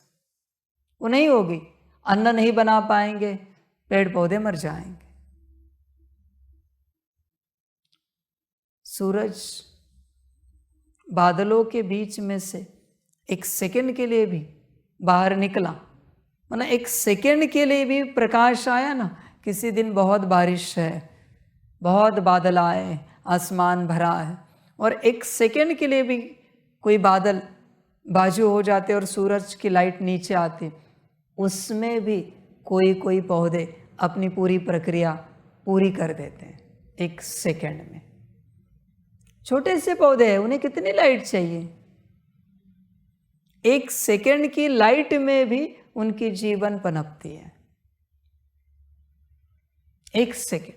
वो नहीं होगी। अन्न नहीं बना पाएंगे, पेड़ पौधे मर जाएंगे। सूरज बादलों के बीच में से 1 सेकंड के लिए भी बाहर निकला, मतलब 1 सेकंड के लिए भी प्रकाश आया ना। किसी दिन बहुत बारिश है, बहुत बादल आए, आसमान भरा है, और 1 सेकंड के लिए भी कोई बादल बाजू हो जाते और सूरज की लाइट नीचे आती, उसमें भी कोई पौधे अपनी पूरी प्रक्रिया पूरी कर देते हैं 1 सेकंड में। छोटे से पौधे हैं, उन्हें कितनी लाइट चाहिए? 1 सेकंड की लाइट में भी उनकी जीवन पनपती है। 1 सेकंड,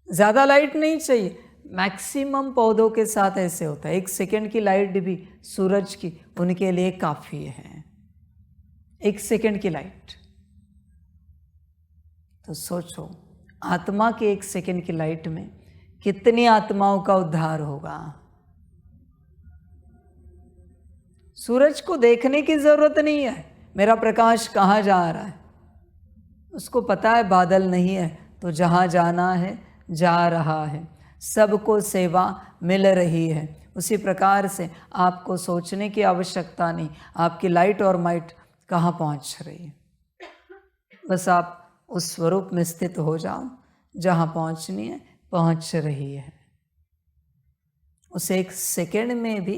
ज्यादा लाइट नहीं चाहिए। मैक्सिमम पौधों के साथ ऐसे होता है, 1 सेकंड की लाइट भी सूरज की उनके लिए काफी है। 1 सेकंड की लाइट। तो सोचो, आत्मा के 1 सेकंड की लाइट में कितनी आत्माओं का उद्धार होगा। सूरज को देखने की जरूरत नहीं है, मेरा प्रकाश कहाँ जा रहा है, उसको पता है बादल नहीं है तो जहाँ जाना है जा रहा है, सबको सेवा मिल रही है। उसी प्रकार से आपको सोचने की आवश्यकता नहीं, आपकी लाइट और माइट कहाँ पहुँच रही है। बस आप उस स्वरूप में स्थित हो जाओ जहाँ पहुँचनी है, पहुँच रही है। उस 1 सेकंड में भी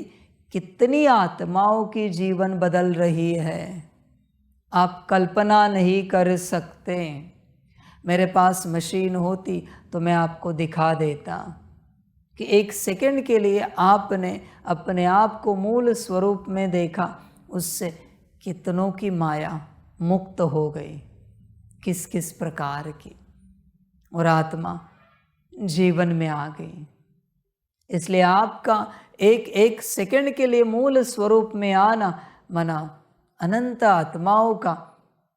कितनी आत्माओं की जीवन बदल रही है, आप कल्पना नहीं कर सकते। मेरे पास मशीन होती तो मैं आपको दिखा देता कि 1 सेकंड के लिए आपने अपने आप को मूल स्वरूप में देखा, उससे कितनों की माया मुक्त हो गई, किस किस प्रकार की, और आत्मा जीवन में आ गई। इसलिए आपका एक सेकंड के लिए मूल स्वरूप में आना मना अनंत आत्माओं का,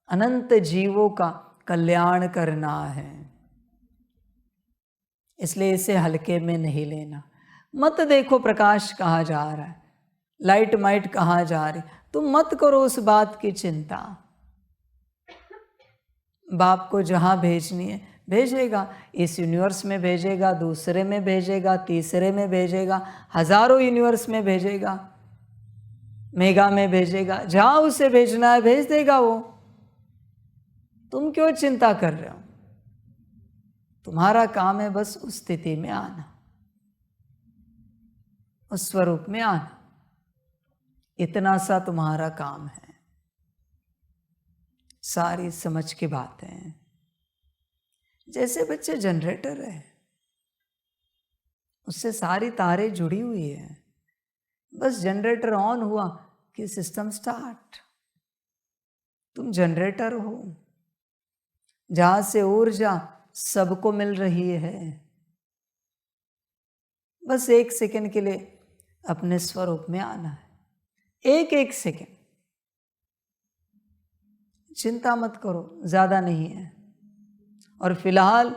अनंत जीवों का कल्याण करना है। इसलिए इसे हल्के में नहीं लेना। मत देखो प्रकाश कहाँ जा रहा है, लाइट माइट कहाँ जा रही, तुम मत करो उस बात की चिंता। बाप को जहाँ भेजनी है भेजेगा, इस यूनिवर्स में भेजेगा, दूसरे में भेजेगा, तीसरे में भेजेगा, हजारों यूनिवर्स में भेजेगा, मेगा में भेजेगा, जहाँ उसे भेजना है भेज देगा वो। तुम क्यों चिंता कर रहे हो? तुम्हारा काम है बस उस स्थिति में आना, उस स्वरूप में आना, इतना सा तुम्हारा काम है। सारी समझ की बातें हैं। जैसे बच्चे जनरेटर है, उससे सारी तारें जुड़ी हुई है, बस जनरेटर ऑन हुआ कि सिस्टम स्टार्ट। तुम जनरेटर हो, जहां से ऊर्जा सबको मिल रही है। बस 1 सेकंड के लिए अपने स्वरूप में आना है, एक सेकंड, चिंता मत करो, ज़्यादा नहीं है। और फिलहाल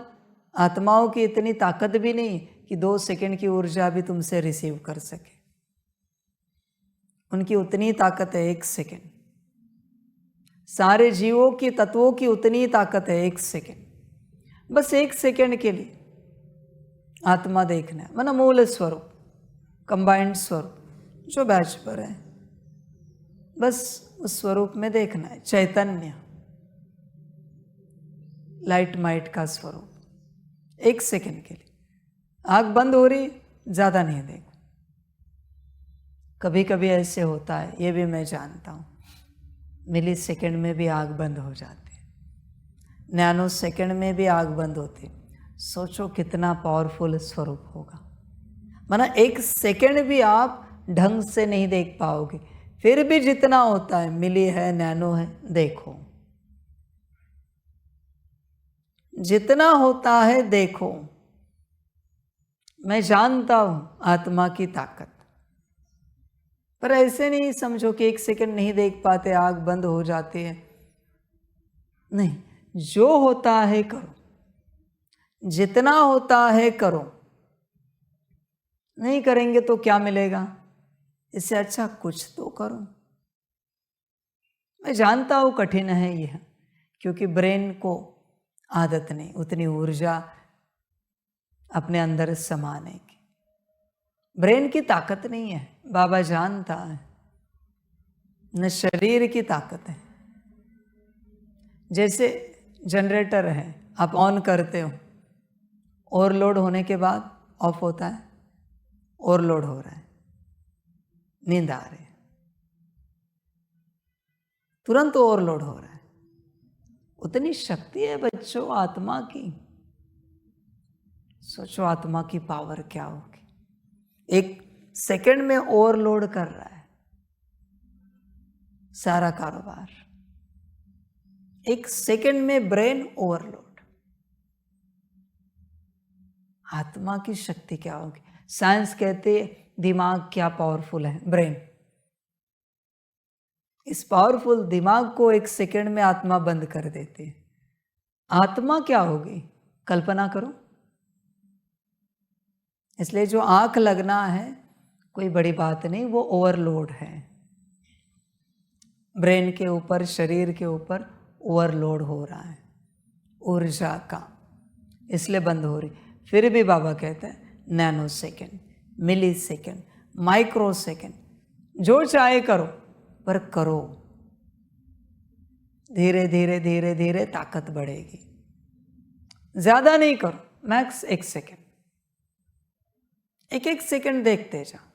आत्माओं की इतनी ताकत भी नहीं कि 2 सेकंड की ऊर्जा भी तुमसे रिसीव कर सके। उनकी उतनी ताकत है 1 सेकंड। सारे जीवों की, तत्वों की उतनी ताकत है 1 सेकंड। बस 1 सेकंड के लिए आत्मा देखना है, माना मूल स्वरूप, कंबाइंड स्वरूप जो बैच पर है, बस उस स्वरूप में देखना है। चैतन्य, लाइट माइट का स्वरूप 1 सेकंड के लिए। आँख बंद हो रही, ज़्यादा नहीं देखो। कभी कभी ऐसे होता है, ये भी मैं जानता हूँ, मिली सेकंड में भी आँख बंद हो जाती है, नैनो सेकंड में भी आँख बंद होती है। सोचो कितना पावरफुल स्वरूप होगा। माना 1 सेकंड भी आप ढंग से नहीं देख पाओगे, फिर भी जितना होता है, मिली है, नैनो है, देखो। जितना होता है देखो। मैं जानता हूं आत्मा की ताकत, पर ऐसे नहीं समझो कि 1 सेकंड नहीं देख पाते, आंख बंद हो जाती है। नहीं, जो होता है करो, जितना होता है करो। नहीं करेंगे तो क्या मिलेगा? इससे अच्छा कुछ तो करो। मैं जानता हूं कठिन है यह, क्योंकि ब्रेन को आदत नहीं उतनी ऊर्जा अपने अंदर समाने की। ब्रेन की ताकत नहीं है, बाबा जानता है, न शरीर की ताकत है। जैसे जनरेटर है, आप ऑन करते हो, ओवरलोड होने के बाद ऑफ होता है, ओवरलोड हो रहा है, नींद आ रही है, तुरंत ओवरलोड हो रहा है। उतनी शक्ति है बच्चों आत्मा की। सोचो आत्मा की पावर क्या होगी। 1 सेकंड में ओवरलोड कर रहा है सारा कारोबार। 1 सेकंड में ब्रेन ओवरलोड। आत्मा की शक्ति क्या होगी? साइंस कहते हैं दिमाग क्या पावरफुल है, ब्रेन। इस पावरफुल दिमाग को 1 सेकंड में आत्मा बंद कर देती है। आत्मा क्या होगी, कल्पना करो। इसलिए जो आंख लगना है कोई बड़ी बात नहीं, वो ओवरलोड है। ब्रेन के ऊपर, शरीर के ऊपर ओवरलोड हो रहा है ऊर्जा का, इसलिए बंद हो रही। फिर भी बाबा कहते हैं नैनो सेकेंड, मिली सेकेंड, माइक्रो सेकेंड, जो चाहे करो, पर करो। धीरे धीरे धीरे धीरे ताकत बढ़ेगी। ज्यादा नहीं करो, मैक्स 1 सेकेंड। 1 सेकेंड देखते जाओ,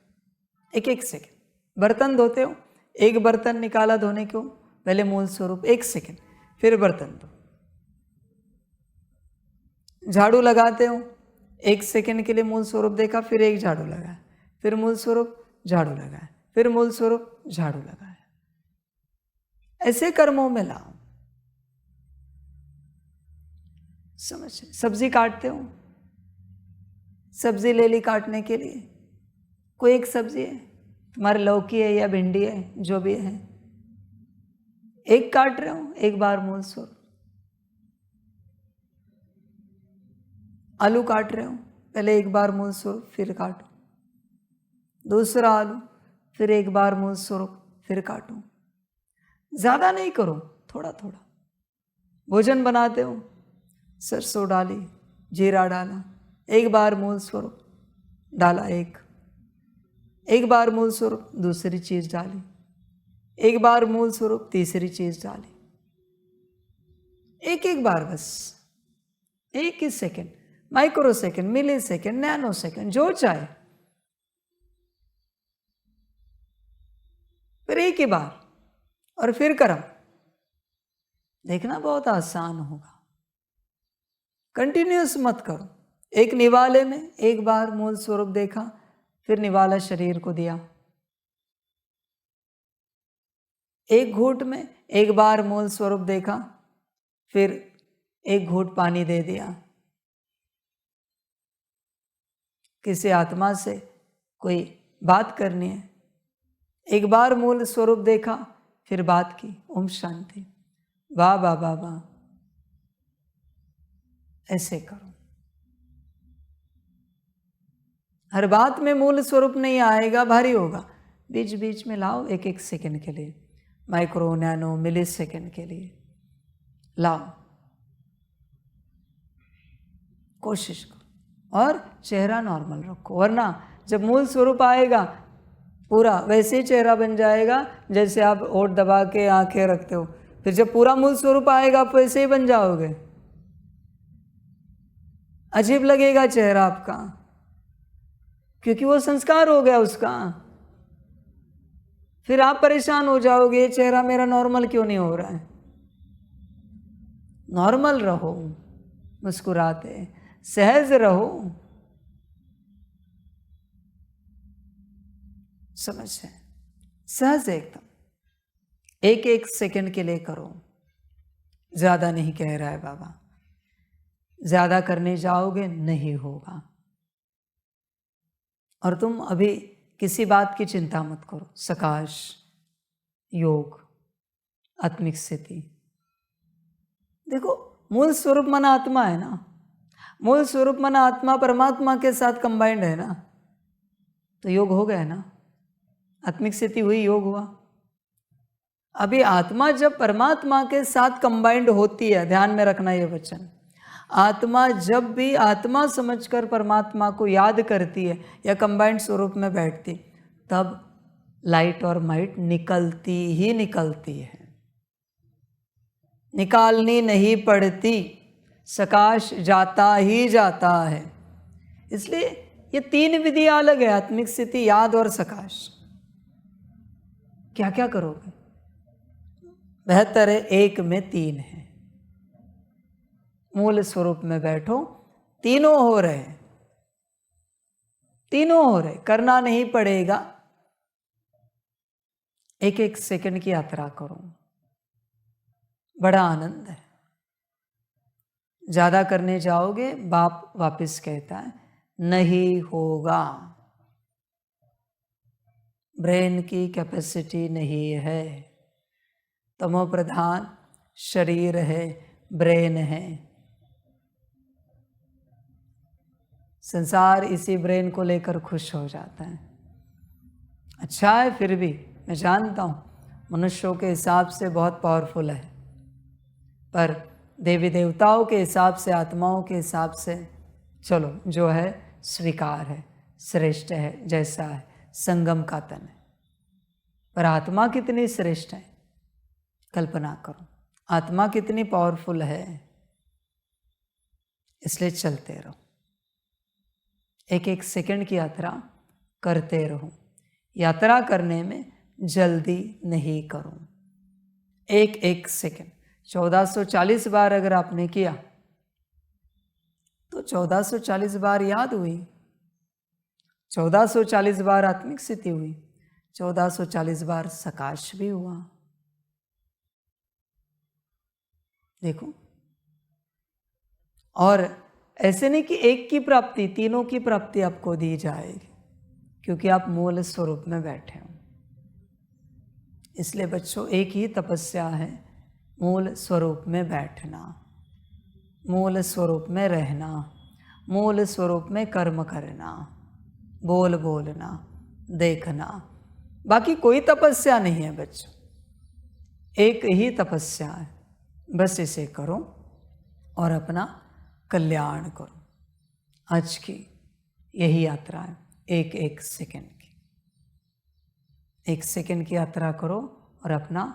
1 सेकेंड। बर्तन धोते हो, 1 बर्तन निकाला धोने को, पहले मूल स्वरूप 1 सेकेंड, फिर बर्तन धो। झाड़ू लगाते हो, 1 सेकेंड के लिए मूल स्वरूप देखा, फिर 1 झाड़ू लगाया, फिर मूल स्वरूप झाड़ू लगाया, फिर मूल स्वरूप झाड़ू लगाया। ऐसे कर्मों में लाओ। समझ? सब्जी काटते हो, सब्जी ले ली काटने के लिए, कोई एक सब्जी है, तुम्हारी लौकी है या भिंडी है, जो भी है, 1 काट रहे हो, 1 बार मूल स्वरूप। आलू काट रहे हो, पहले 1 बार मूल स्वरूप, फिर काटो। दूसरा आलू, फिर 1 बार मूल स्वरूप, फिर काटो। ज्यादा नहीं करो, थोड़ा थोड़ा। भोजन बनाते हो, सरसों डाली, जीरा डाला, 1 बार मूल स्वरूप डाला, 1 बार मूल स्वरूप दूसरी चीज डाली, 1 बार मूल स्वरूप तीसरी चीज डाली। 1 बार बस, 1 ही सेकेंड, माइक्रो सेकेंड, मिली सेकेंड, नैनो सेकेंड, जो चाहे, फिर 1 ही बार, और फिर कर्म। देखना बहुत आसान होगा। कंटिन्यूस मत करो। 1 निवाले में 1 बार मूल स्वरूप देखा, फिर निवाला शरीर को दिया। 1 घूंट में 1 बार मूल स्वरूप देखा, फिर 1 घूंट पानी दे दिया। किसी आत्मा से कोई बात करनी है, 1 बार मूल स्वरूप देखा, फिर बात की, ओम शांति। वाह वाह वाह वाह, ऐसे करो। हर बात में मूल स्वरूप नहीं आएगा, भारी होगा। बीच बीच में लाओ, एक एक सेकंड के लिए, माइक्रो नैनो मिली सेकंड के लिए लाओ, कोशिश करो। और चेहरा नॉर्मल रखो, वरना जब मूल स्वरूप आएगा पूरा वैसे ही चेहरा बन जाएगा जैसे आप होठ दबा के आंखें रखते हो। फिर जब पूरा मूल स्वरूप आएगा आप वैसे ही बन जाओगे, अजीब लगेगा चेहरा आपका, क्योंकि वो संस्कार हो गया उसका। फिर आप परेशान हो जाओगे, ये चेहरा मेरा नॉर्मल क्यों नहीं हो रहा है। नॉर्मल रहो, मुस्कुराते सहज रहो, समझ है, सहज एकदम। एक एक सेकंड के लिए करो, ज्यादा नहीं कह रहा है बाबा, ज्यादा करने जाओगे नहीं होगा। और तुम अभी किसी बात की चिंता मत करो। सकाश, योग, आत्मिक स्थिति, देखो मूल स्वरूप मन आत्मा है ना, मूल स्वरूप मन आत्मा परमात्मा के साथ कंबाइंड है ना, तो योग हो गया ना, आत्मिक स्थिति हुई, योग हुआ। अभी आत्मा जब परमात्मा के साथ कंबाइंड होती है, ध्यान में रखना ये वचन, आत्मा जब भी आत्मा समझकर परमात्मा को याद करती है या कंबाइंड स्वरूप में बैठती, तब लाइट और माइट निकलती ही निकलती है, निकालनी नहीं पड़ती, सकाश जाता ही जाता है। इसलिए ये तीन विधियां अलग है, आत्मिक स्थिति, याद और सकाश। क्या क्या करोगे, बेहतर है एक में तीन है। मूल स्वरूप में बैठो, तीनों हो रहे, तीनों हो रहे, करना नहीं पड़ेगा। एक एक सेकंड की यात्रा करो, बड़ा आनंद है। ज्यादा करने जाओगे बाप वापस कहता है नहीं होगा, ब्रेन की कैपेसिटी नहीं है, तमो प्रधान शरीर है, ब्रेन है। संसार इसी ब्रेन को लेकर खुश हो जाता है। अच्छा है, फिर भी मैं जानता हूँ मनुष्यों के हिसाब से बहुत पावरफुल है, पर देवी देवताओं के हिसाब से, आत्माओं के हिसाब से चलो जो है स्वीकार है, श्रेष्ठ है, जैसा है, संगम का तन है। पर आत्मा कितनी श्रेष्ठ है, कल्पना करो, आत्मा कितनी पावरफुल है। इसलिए चलते रहो, एक एक सेकंड की यात्रा करते रहो। यात्रा करने में जल्दी नहीं करो। एक एक सेकंड 1440 बार अगर आपने किया तो 1440 बार याद हुई, 1440 बार आत्मिक स्थिति हुई, 1440 बार सकाश भी हुआ। देखो, और ऐसे नहीं कि एक की प्राप्ति, तीनों की प्राप्ति आपको दी जाएगी, क्योंकि आप मूल स्वरूप में बैठे हो। इसलिए बच्चों, एक ही तपस्या है, मूल स्वरूप में बैठना, मूल स्वरूप में रहना, मूल स्वरूप में कर्म करना, बोल बोलना, देखना। बाकी कोई तपस्या नहीं है बच्चों, एक ही तपस्या है। बस इसे करो और अपना कल्याण करो। आज की यही यात्रा है, एक एक सेकंड की, एक सेकंड की यात्रा करो और अपना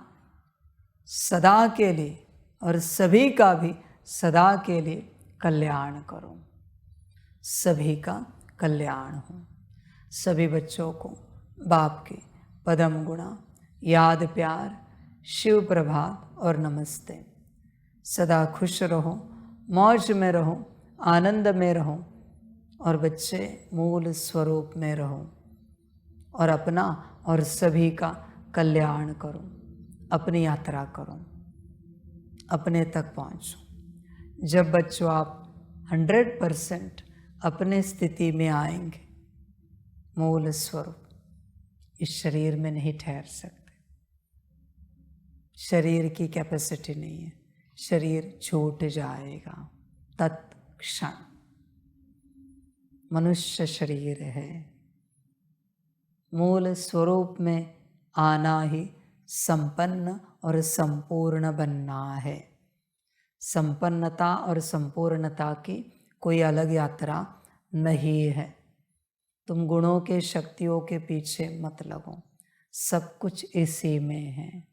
सदा के लिए और सभी का भी सदा के लिए कल्याण करो। सभी का कल्याण हो। सभी बच्चों को बाप के पदम गुणा, याद, प्यार, शिव प्रभात और नमस्ते। सदा खुश रहो, मौज में रहो, आनंद में रहो, और बच्चे मूल स्वरूप में रहो और अपना और सभी का कल्याण करो। अपनी यात्रा करो, अपने तक पहुँचो। जब बच्चों आप 100% अपने स्थिति में आएंगे, मूल स्वरूप, इस शरीर में नहीं ठहर सकते। शरीर की कैपेसिटी नहीं है, शरीर छूट जाएगा तत्क्षण। मनुष्य शरीर है, मूल स्वरूप में आना ही संपन्न और संपूर्ण बनना है। संपन्नता और संपूर्णता की कोई अलग यात्रा नहीं है। तुम गुणों के शक्तियों के पीछे मत लगो, सब कुछ इसी में है।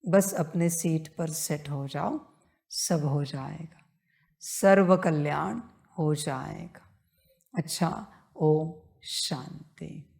बस अपने सीट पर सेट हो जाओ, सब हो जाएगा, सर्व कल्याण हो जाएगा। अच्छा, ओम शांति।